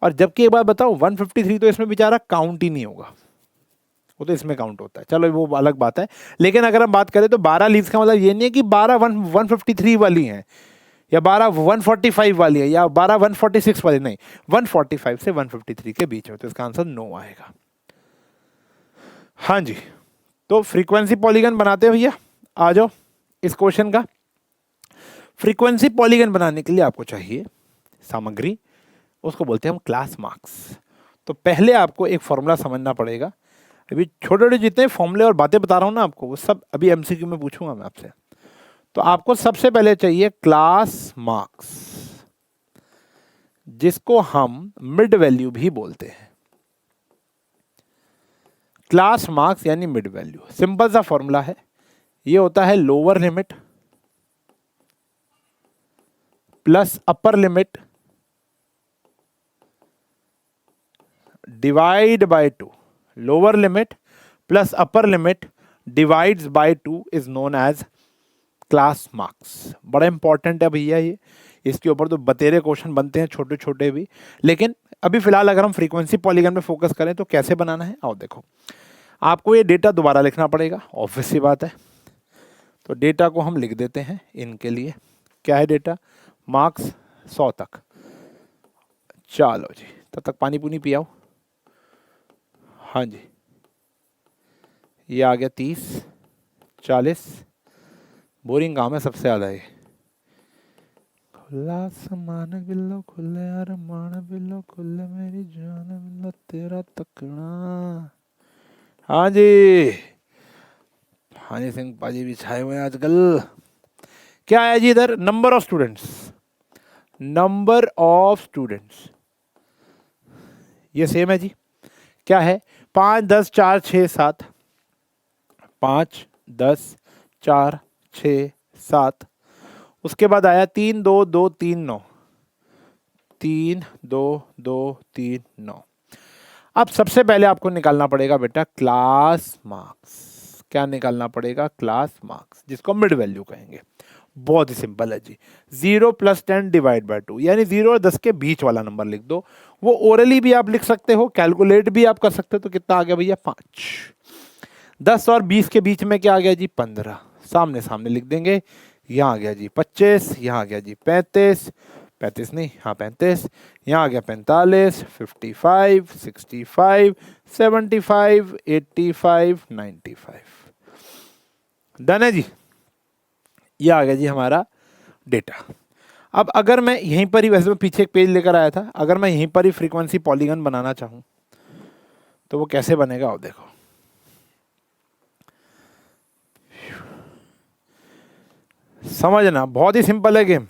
और जबकि एक बात बताओ, 153 तो इसमें बेचारा काउंट ही नहीं होगा, वो तो इसमें काउंट होता है। चलो वो अलग बात है। लेकिन अगर हम बात करें तो 12 लीव्स का मतलब ये नहीं है कि 12 153 वाली हैं या 12 145 वाली है या 12 146 वाली, नहीं, 145 से 153 के बीच में। तो इसका आंसर नो आएगा। हाँ जी, तो फ्रीक्वेंसी पॉलीगन बनाते हैं भैया। आ जाओ इस क्वेश्चन का। फ्रीक्वेंसी पॉलीगन बनाने के लिए आपको चाहिए सामग्री, उसको बोलते हैं हम क्लास मार्क्स। तो पहले आपको एक फॉर्मूला समझना पड़ेगा। अभी छोटे छोटे जितने फॉर्मूले और बातें बता रहा हूँ ना आपको, वो सब अभी एमसीक्यू में पूछूंगा मैं आपसे। तो आपको सबसे पहले चाहिए क्लास मार्क्स, जिसको हम मिड वैल्यू भी बोलते हैं। क्लास मार्क्स यानी मिड वैल्यू। सिंपल सा फॉर्मूला है, ये होता है lower limit plus upper limit divide by 2। Lower limit plus upper limit divides by 2 is known as class marks. बड़ा इंपॉर्टेंट है भैया ये, इसके ऊपर तो बतेरे क्वेश्चन बनते हैं छोटे छोटे भी। लेकिन अभी फिलहाल अगर हम फ्रीक्वेंसी पॉलीगन में फोकस करें तो कैसे बनाना है, आओ देखो। आपको ये डेटा दोबारा लिखना पड़ेगा, ऑब्वियस सी बात है। तो डेटा को हम लिख देते हैं इनके लिए। क्या है डेटा, मार्क्स 100 तक। चलो जी, तब तक पानी पुनी पियाओ। हाँ जी, ये आ गया 30, 40। बोरिंग काम है सबसे ज़्यादा ये। खुला समान बिल्लो खुले अरमान बिल्लो खुले मेरी जान बिल्लो तेरा तकना। हाँ जी, हनी सिंह पाजी भी छाए हुए हैं आजकल। क्या है जी इधर, number of students. Number of students ये सेम है जी। क्या है, 5 10 4 6 7, 5 10 4 6 7। उसके बाद आया 3 2 2 3 9, 3 2 2 3 9। अब सबसे पहले आपको निकालना पड़ेगा बेटा क्लास मार्क्स। क्या निकालना पड़ेगा, क्लास मार्क्स, जिसको मिड वैल्यू कहेंगे। बहुत ही सिंपल है जी। 0 + 10 डिवाइड बाय 2, यानी 0 और 10 के बीच वाला नंबर लिख दो। वो ओरली भी आप लिख सकते हो, कैलकुलेट भी आप कर सकते हो। तो कितना आ गया भैया? 5। 10 और 20 के बीच में क्या आ गया जी? 15। सामने सामने लिख देंगे। यहाँ आ गया जी 25, यहाँ आ गया जी 35, 35 नहीं, हाँ 35, यहाँ आ गया 45, 55, 65, 75, 85, 95। डन है जी। ये आ गया जी हमारा डेटा। अब अगर मैं यहीं पर ही, वैसे मैं पीछे एक पेज लेकर आया था, अगर मैं यहीं पर ही फ्रीक्वेंसी पॉलीगन बनाना चाहूँ तो वो कैसे बनेगा? अब देखो, समझना, बहुत ही सिंपल है गेम।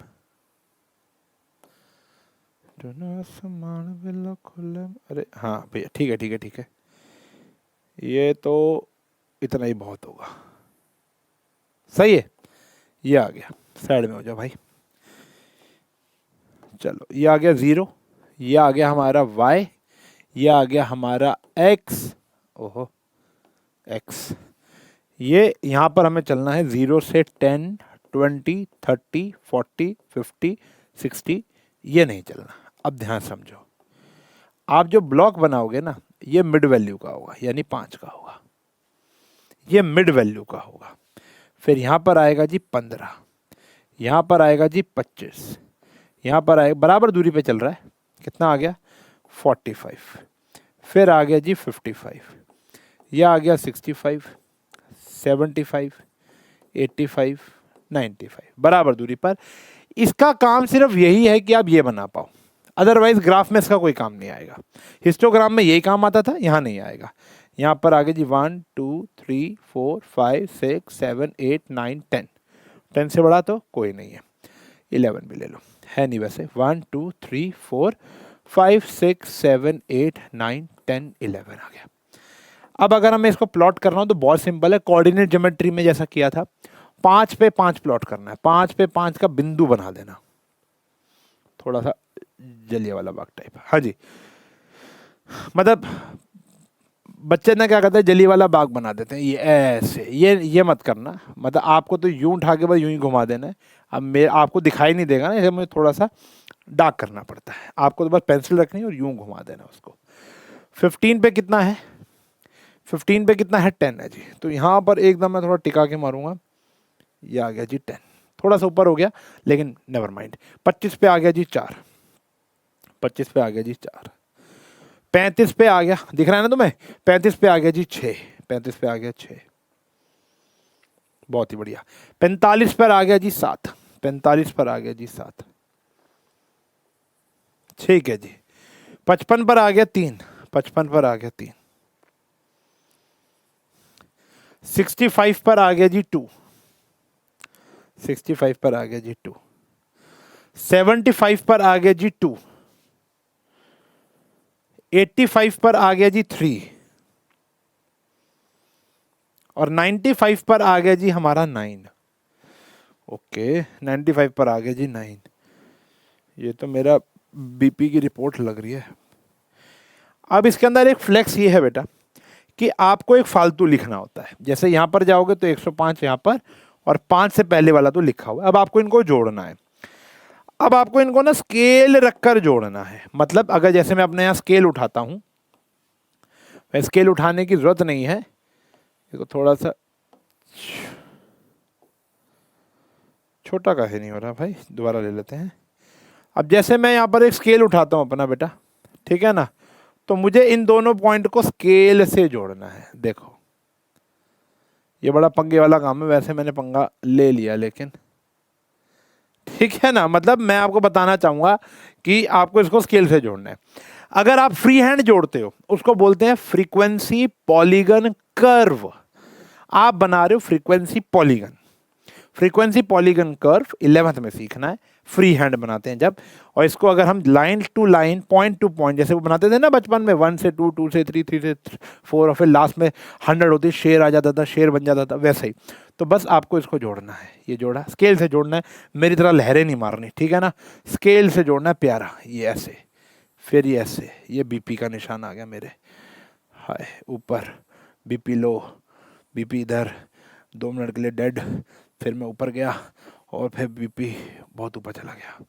अरे हाँ भैया, ठीक है ठीक है ठीक है, ये तो इतना ही बहुत होगा। सही है, ये आ गया। साइड में हो जाओ भाई। चलो, ये आ गया 0, ये आ गया हमारा y, ये आ गया हमारा x। ओहो, x। ये यहाँ पर हमें चलना है 0 से 10, 20, 30, 40, 50, 60, ये नहीं चलना। अब ध्यान समझो, आप जो ब्लॉक बनाओगे ना, ये मिड वैल्यू का होगा, यानी 5 का होगा। ये मिड वैल्यू का होगा। फिर यहाँ पर आएगा जी 15, यहाँ पर आएगा जी 25, यहाँ पर आएगा, बराबर दूरी पे चल रहा है। कितना आ गया? 45। फिर आ गया जी 55, यह आ गया 65, 75, 85, 95, बराबर दूरी पर। इसका काम सिर्फ यही है कि आप ये बना पाओ, अदरवाइज ग्राफ में इसका कोई काम नहीं आएगा। हिस्टोग्राम में यही काम आता था, यहाँ नहीं आएगा। यहाँ पर आगे जी 1 2 3 4 5 6 7 8 9 10, 10 से बड़ा तो कोई नहीं है। 11 भी ले लो, है नहीं वैसे। 1 2 3 4 5 6 7 8 9 10 11 आ गया। अब अगर हमें इसको प्लॉट करना हो तो बहुत सिंपल है, कोऑर्डिनेट ज्योमेट्री में जैसा किया था, 5 पे 5 प्लॉट करना है। 5 पे 5 का बिंदु बना देना, थोड़ा सा जलिया बाग टाइप। हाँ जी, मतलब बच्चे ना क्या करते हैं, जलिया बाग बना देते हैं, ये ऐसे। ये मत करना, मतलब आपको तो यूं उठा के बस यूं ही घुमा देना है। अब मेरे आपको दिखाई नहीं देगा ना, इसे मुझे थोड़ा सा डार्क करना पड़ता है। आपको तो बस पेंसिल रखनी है और यूं घुमा देना उसको। 15 पे कितना है? 15 पे कितना है? 10 है जी। तो यहाँ पर एकदम मैं थोड़ा टिका के मारूंगा, ये आ गया जी 10। थोड़ा सा ऊपर हो गया लेकिन नेवर माइंड। 25 पे आ गया जी 4, 25 पे आ गया जी 4। 35 पे आ गया, दिख रहा है ना तुम्हें? 35 पे आ गया जी 6, 35 पे आ गया 6, बहुत ही बढ़िया। 45 पर आ गया जी 7, 45 पर आ गया जी 7, ठीक है जी। 55 पर आ गया 3, 55 पर आ गया 3। 65 पर आ गया जी 2, 65 पर आ गया जी 2। 75 पर आ गया जी 2। 85 पर आ गया जी 3। और 95 पर आ गया जी हमारा 9। ओके, 95 पर आ गया जी 9। ये तो मेरा बीपी की रिपोर्ट लग रही है। अब इसके अंदर एक फ्लेक्स ये है बेटा कि आपको एक फालतू लिखना होता है। जैसे यहां पर जाओगे तो 105 यहां पर, और 5 से पहले वाला तो लिखा हुआ है। अब आपको इनको जोड़ना है। अब आपको इनको ना स्केल रखकर जोड़ना है। मतलब अगर जैसे मैं अपने यहाँ स्केल उठाता हूं, स्केल उठाने की जरूरत नहीं है, देखो थोड़ा सा छोटा काहे नहीं हो रहा भाई, दोबारा ले लेते हैं। अब जैसे मैं यहाँ पर एक स्केल उठाता हूँ अपना बेटा, ठीक है ना, तो मुझे इन दोनों पॉइंट को स्केल से जोड़ना है। देखो ये बड़ा पंगे वाला काम है, वैसे मैंने पंगा ले लिया लेकिन ठीक है ना। मतलब मैं आपको बताना चाहूंगा कि आपको इसको स्केल से जोड़ना है। अगर आप फ्री हैंड जोड़ते हो उसको बोलते हैं फ्रीक्वेंसी पॉलीगन कर्व। आप बना रहे हो frequency polygon. Frequency polygon curve 11th में सीखना है, फ्री हैंड बनाते हैं जब। और इसको अगर हम line to line, point to point, जैसे वो बनाते थे ना बचपन में, 1 से 2, 2 से 3, 3 से 4, और फिर लास्ट में 100 होती, शेर आ जाता था, शेर बन जाता था, वैसे ही। तो बस आपको इसको जोड़ना है। ये जोड़ा, स्केल से जोड़ना है, मेरी तरह लहरें नहीं मारनी, ठीक है ना। स्केल से जोड़ना है प्यारा, ये ऐसे, फिर ये ऐसे। ये बीपी का निशान आ गया मेरे, हाय ऊपर बीपी लो, बीपी इधर, 2 मिनट के लिए डेड। फिर मैं ऊपर गया और फिर बीपी बहुत ऊपर चला गया।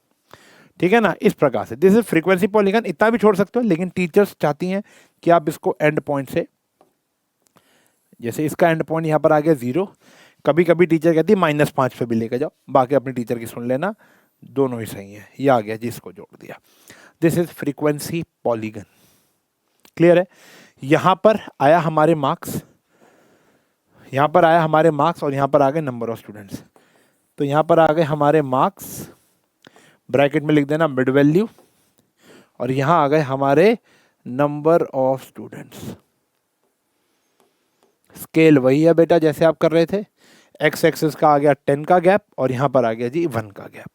ठीक है ना, इस प्रकार से दिस इज फ्रीक्वेंसी पॉलीगन। इतना भी छोड़ सकते हो, लेकिन टीचर्स चाहती हैं कि आप इसको एंड पॉइंट से, जैसे इसका एंड पॉइंट यहाँ पर आ गया 0, कभी कभी टीचर कहती है -5 पे भी लेकर जाओ, बाकी अपनी टीचर की सुन लेना, दोनों ही सही है। ये आ गया जी, इसको जोड़ दिया। This is frequency polygon. Clear है। यहाँ पर आया हमारे मार्क्स, यहाँ पर आया हमारे मार्क्स, और यहाँ पर आ गए नंबर ऑफ स्टूडेंट्स। तो यहाँ पर आ गए हमारे मार्क्स, ब्रैकेट में लिख देना मिड वैल्यू, और यहाँ आ गए हमारे नंबर ऑफ स्टूडेंट्स। स्केल वही है बेटा जैसे आप कर रहे थे। एक्स एक्सिस का आ गया 10 का गैप, और यहाँ पर आ गया जी 1 का गैप।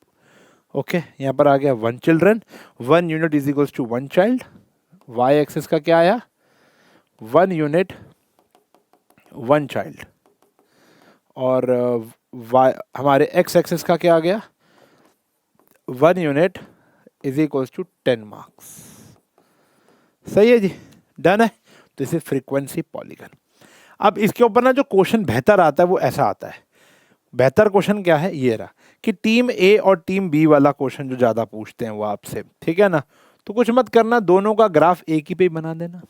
ओके, यहाँ पर आ गया 1 children, 1 unit is equals to 1 child. Y axis का क्या आया, 1 यूनिट 1 चाइल्ड, और वाई हमारे एक्स एक्सिस का क्या आ गया, 1 unit is equals to 10 marks. सही है जी, डन है। तो इसे फ्रीक्वेंसी पॉलीगन। अब इसके ऊपर ना जो क्वेश्चन बेहतर आता है वो ऐसा आता है। बेहतर क्वेश्चन क्या है, ये रहा कि टीम ए और टीम बी वाला क्वेश्चन जो ज़्यादा पूछते हैं वो आपसे, ठीक है ना। तो कुछ मत करना, दोनों का ग्राफ एक ही पे बना देना।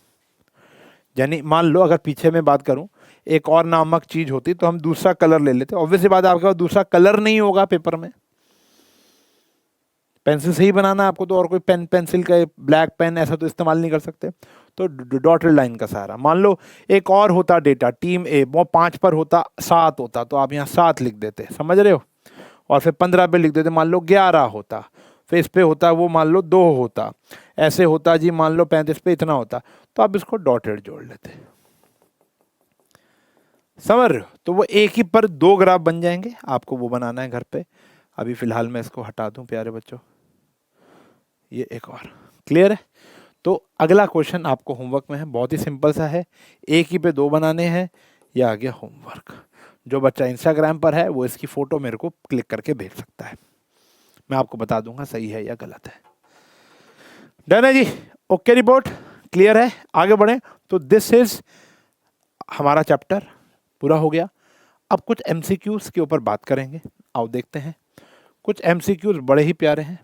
यानी मान लो अगर पीछे में बात करूं, एक और नामक चीज़ होती तो हम दूसरा कलर ले लेते। ऑब्वियसली बात है, आपके पास दूसरा कलर नहीं होगा पेपर में, पेंसिल से ही बनाना है आपको, तो और कोई पेन पेंसिल का ब्लैक पेन ऐसा तो इस्तेमाल नहीं कर सकते। तो डॉटेड लाइन का सहारा। मान लो एक और होता डेटा, टीम ए वो 5 पर होता, 7 होता, तो आप यहाँ 7 लिख देते, समझ रहे हो। और फिर 15 पे लिख देते, मान लो 11 होता, फिर इस पे होता वो मान लो 2 होता, ऐसे होता जी मान लो 35 पे इतना होता, तो आप इसको डॉटेड जोड़ लेते, समझ रहे हो। तो वो एक ही पर 2 ग्राफ बन जाएंगे, आपको वो बनाना है घर पे। अभी फिलहाल मैं इसको हटा दूं प्यारे बच्चों, ये एक और। क्लियर है। तो अगला क्वेश्चन आपको होमवर्क में है, बहुत ही सिंपल सा है, एक ही पे 2 बनाने हैं। यह आ गया होमवर्क। जो बच्चा इंस्टाग्राम पर है वो इसकी फोटो मेरे को क्लिक करके भेज सकता है, मैं आपको बता दूंगा सही है या गलत है। डन है जी, ओके रिपोर्ट, क्लियर है। आगे बढ़े। तो दिस इज हमारा चैप्टर पूरा हो गया। अब कुछ एमसीक्यूज के ऊपर बात करेंगे, आओ देखते हैं। कुछ एमसीक्यूज बड़े ही प्यारे हैं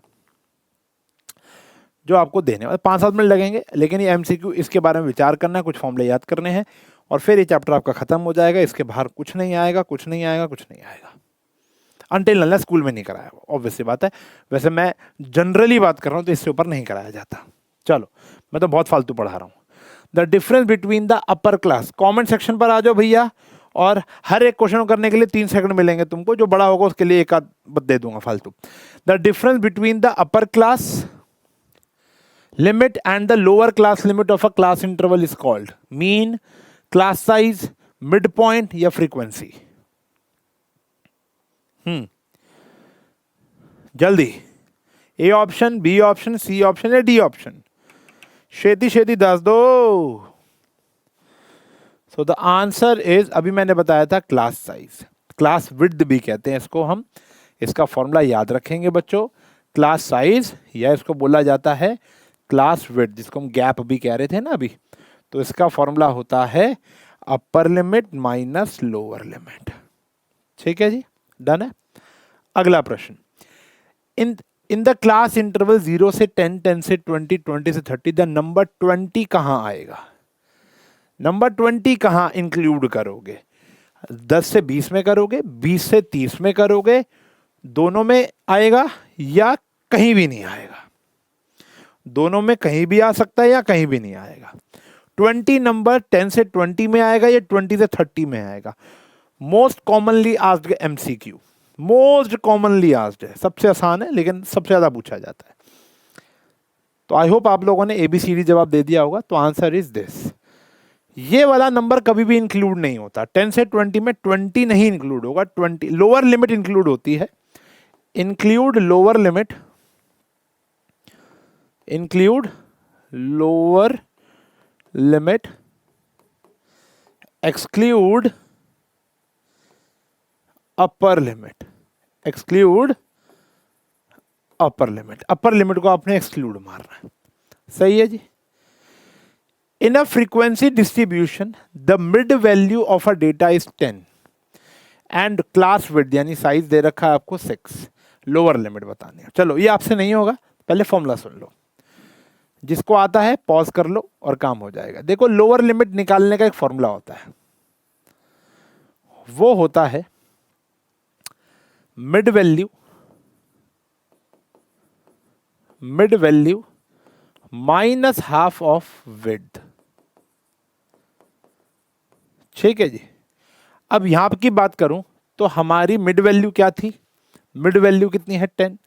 जो आपको देने वाले 5-7 मिनट लगेंगे, लेकिन ये एमसीक्यू इसके बारे में विचार करना है, कुछ फॉर्मूले याद करने हैं, और फिर ये चैप्टर आपका खत्म हो जाएगा। इसके बाहर कुछ नहीं आएगा, कुछ नहीं आएगा, कुछ नहीं आएगा, अनटिल अनलेस स्कूल में नहीं कराया, ऑब्वियसली बात है। वैसे मैं जनरली बात कर रहा हूँ तो इससे ऊपर नहीं कराया जाता। चलो, मैं तो बहुत फालतू पढ़ा रहा हूँ। The difference between the upper class, comment section पर आ जाओ भैया, और हर एक क्वेश्चन करने के लिए 3 सेकंड मिलेंगे तुमको, जो बड़ा होगा उसके लिए एक आध दे दूंगा फालतू। The difference between the upper class limit and the lower class limit of a class interval is called mean, class size, midpoint या frequency। जल्दी, A option, B option, C option या डी ऑप्शन, शेती शेती दस दो। So the answer is, अभी मैंने बताया था क्लास साइज, क्लास विड्थ भी कहते हैं इसको हम, इसका फॉर्मूला याद रखेंगे बच्चों। क्लास साइज या इसको बोला जाता है क्लास विड्थ, जिसको हम गैप भी कह रहे थे ना अभी। तो इसका फॉर्मूला होता है upper limit minus lower limit. ठीक है जी, डन है। अगला प्रश्न, इन द क्लास इंटरवल 0 से 10, 10 से 20, 20 से 30 द नंबर 20 कहाँ आएगा। नंबर 20 कहाँ इंक्लूड करोगे, 10 से 20 में करोगे, 20 से 30 में करोगे, दोनों में आएगा या कहीं भी नहीं आएगा। दोनों में कहीं भी आ सकता है या कहीं भी नहीं आएगा। 20 नंबर 10 से 20 में आएगा या 20 से 30 में आएगा। Most commonly asked MCQ, most commonly asked है, सबसे आसान है लेकिन सबसे ज्यादा पूछा जाता है। तो आई होप आप लोगों ने ABCD जवाब दे दिया होगा। तो आंसर इज दिस। ये वाला नंबर कभी भी इंक्लूड नहीं होता। 10 से 20 में 20 नहीं इंक्लूड होगा, 20 लोअर लिमिट इंक्लूड होती है। Include lower limit, include lower limit, exclude upper limit, exclude upper limit। Upper limit को आपने एक्सक्लूड मारना है, सही है जी। In a frequency distribution the mid value of a data is 10 and class width यानी साइज दे रखा है आपको 6, लोअर लिमिट बतानी है। चलो ये आपसे नहीं होगा, पहले फॉर्मूला सुन लो, जिसको आता है पॉज कर लो और काम हो जाएगा। देखो लोअर लिमिट निकालने का एक फॉर्मूला होता है, वो होता है mid value minus half of width. ठीक है जी। अब यहां की बात करूं तो हमारी मिड वैल्यू क्या थी, मिड वैल्यू कितनी है 10,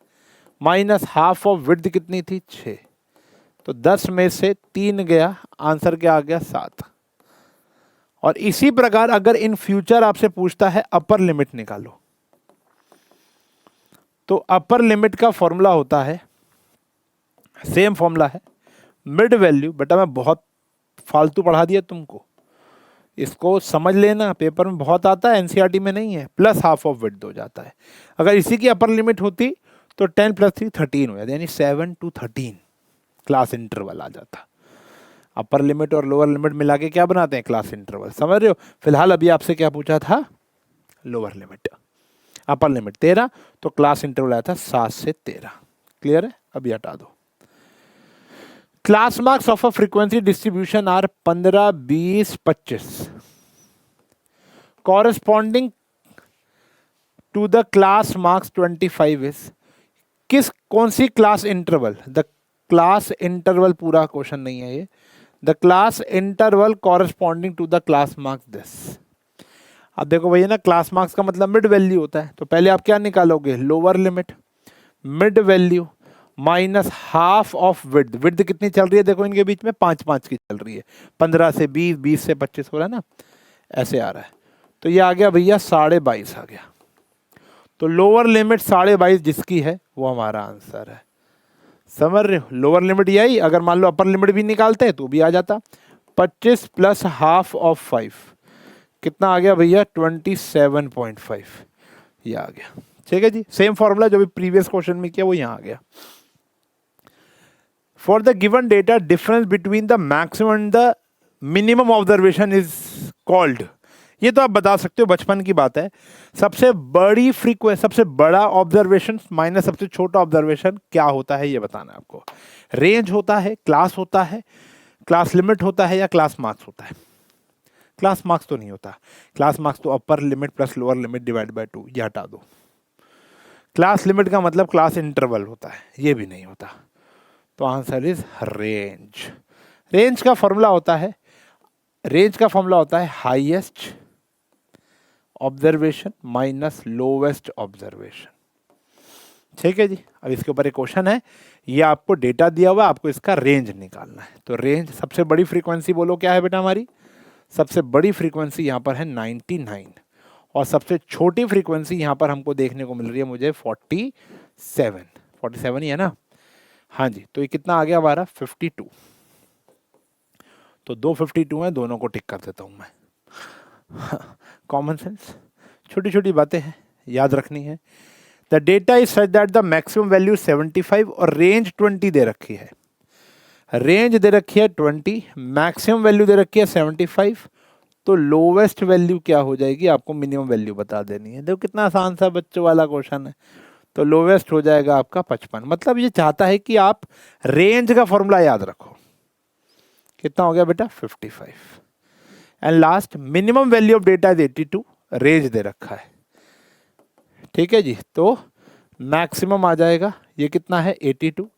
माइनस हाफ ऑफ विड्थ कितनी थी 6, तो 10 में से 3 गया, आंसर क्या आ गया 7। और इसी प्रकार अगर इन फ्यूचर आपसे पूछता है अपर लिमिट निकालो, तो अपर लिमिट का फॉर्मूला होता है, सेम फॉर्मूला है, मिड वैल्यू। बेटा मैं बहुत फालतू पढ़ा दिया तुमको, इसको समझ लेना, पेपर में बहुत आता है, एनसीईआरटी में नहीं है। प्लस हाफ ऑफ विड्थ हो जाता है। अगर इसी की अपर लिमिट होती तो 10 + 3 13 हो जाता, यानी 7 to 13 क्लास इंटरवल आ जाता। अपर लिमिट और लोअर लिमिट मिला के क्या बनाते हैं, क्लास इंटरवल। समझ रहे हो। फिलहाल अभी आपसे क्या पूछा था, लोअर लिमिट, अपर लिमिट 13, तो क्लास इंटरवल आया था 7 से 13। क्लियर है। अभी हटा दो। Class marks of a frequency distribution are 15, 20, 25 corresponding to the class marks 25 is, कौन सी class interval, the class interval, पूरा क्वेश्चन नहीं है ये, the class interval corresponding to the class marks this. अब देखो भैया ना, क्लास मार्क्स का मतलब मिड वैल्यू होता है, तो पहले आप क्या निकालोगे, lower limit, mid value minus half of width. Width कितनी चल रही है, देखो इनके बीच में 5-5 की चल रही है, 15 से 20, 20 से 25 हो रहा है ना, ऐसे आ रहा है। तो ये आ गया भैया 22.5 आ गया। तो लोअर लिमिट 22.5 जिसकी है वो हमारा आंसर है। समझ रहे हो। लोअर लिमिट ये आई, अगर मान लो अपर लिमिट भी निकालते हैं तो भी आ जाता। 25 प्लस हाफ ऑफ 5 कितना आ गया भैया, 27.5, ये आ गया। ठीक है जी। सेम फॉर्मूला जो भी प्रीवियस क्वेश्चन में किया वो यहाँ आ गया। For the given data difference between the maximum and the minimum observation is called. ये तो आप बता सकते हो, बचपन की बात है। सबसे बड़ी फ्रीक्वेंसी, सबसे बड़ा ऑब्जर्वेशन माइनस सबसे छोटा ऑब्जर्वेशन क्या होता है, ये बताना है आपको। रेंज होता है, क्लास होता है, क्लास लिमिट होता है, या क्लास मार्क्स होता है। क्लास मार्क्स तो नहीं होता। क्लास मार्क्स तो upper limit plus lower limit divide by 2, ये हटा दो। क्लास लिमिट का मतलब क्लास इंटरवल होता है, ये भी नहीं होता। तो आंसर इज रेंज। रेंज का फॉर्मूला होता है, highest observation minus lowest observation. ठीक है जी। अब इसके ऊपर एक क्वेश्चन है, ये आपको डेटा दिया हुआ है, आपको इसका रेंज निकालना है। तो रेंज, सबसे बड़ी फ्रीक्वेंसी बोलो क्या है बेटा हमारी, सबसे बड़ी फ्रीक्वेंसी यहाँ पर है 99, और सबसे छोटी फ्रीक्वेंसी यहाँ पर हमको देखने को मिल रही है मुझे 47 ही है ना। हाँ जी। तो ये कितना आ गया हमारा 52। तो 2 52 हैं, दोनों को टिक कर देता हूँ मैं। कॉमन सेंस, छोटी छोटी बातें हैं, याद रखनी है। The data is such that the maximum value 75 और रेंज 20 दे रखी है। रेंज दे रखी है 20, मैक्सिमम वैल्यू दे रखी है 75, तो लोवेस्ट वैल्यू क्या हो जाएगी, आपको मिनिमम वैल्यू बता देनी है। देखो कितना आसान सा बच्चों वाला क्वेश्चन है। तो लोवेस्ट हो जाएगा आपका 55। मतलब ये चाहता है कि आप रेंज का फॉर्मूला याद रखो। कितना हो गया बेटा 55। And last, minimum value of data is 82, range दे रखा है। ठीक है जी। तो मैक्सिमम आ जाएगा, ये कितना है 82,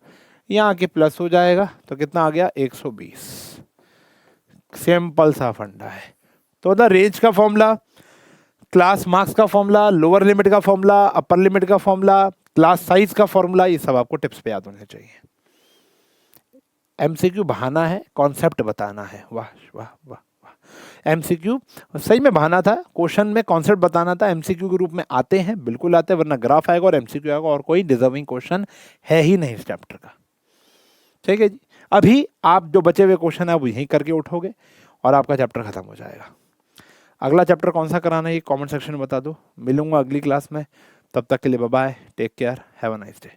यहाँ के प्लस हो जाएगा, तो कितना आ गया 120। सिंपल सा फंडा है। तो द रेंज का फॉर्मूला, क्लास मार्क्स का फॉर्मूला, लोअर लिमिट का फॉर्मूला, अपर लिमिट का फॉर्मूला, क्लास साइज का फॉर्मूला, ये सब आपको टिप्स पे याद होने चाहिए। एमसीक्यू बहाना है, कॉन्सेप्ट बताना है। वाह वाह वाह वाह। एमसीक्यू सही में बहाना था, क्वेश्चन में कॉन्सेप्ट बताना था। एमसीक्यू के रूप में आते हैं, बिल्कुल आते हैं, वरना ग्राफ आएगा और एमसीक्यू आएगा, और कोई डिजर्विंग क्वेश्चन है ही नहीं इस चैप्टर का। ठीक है जी। अभी आप जो बचे हुए क्वेश्चन है वो यहीं करके उठोगे और आपका चैप्टर खत्म हो जाएगा। अगला चैप्टर कौन सा कराना है ये कमेंट सेक्शन में बता दो। मिलूंगा अगली क्लास में, तब तक के लिए bye bye, take care, have a nice day.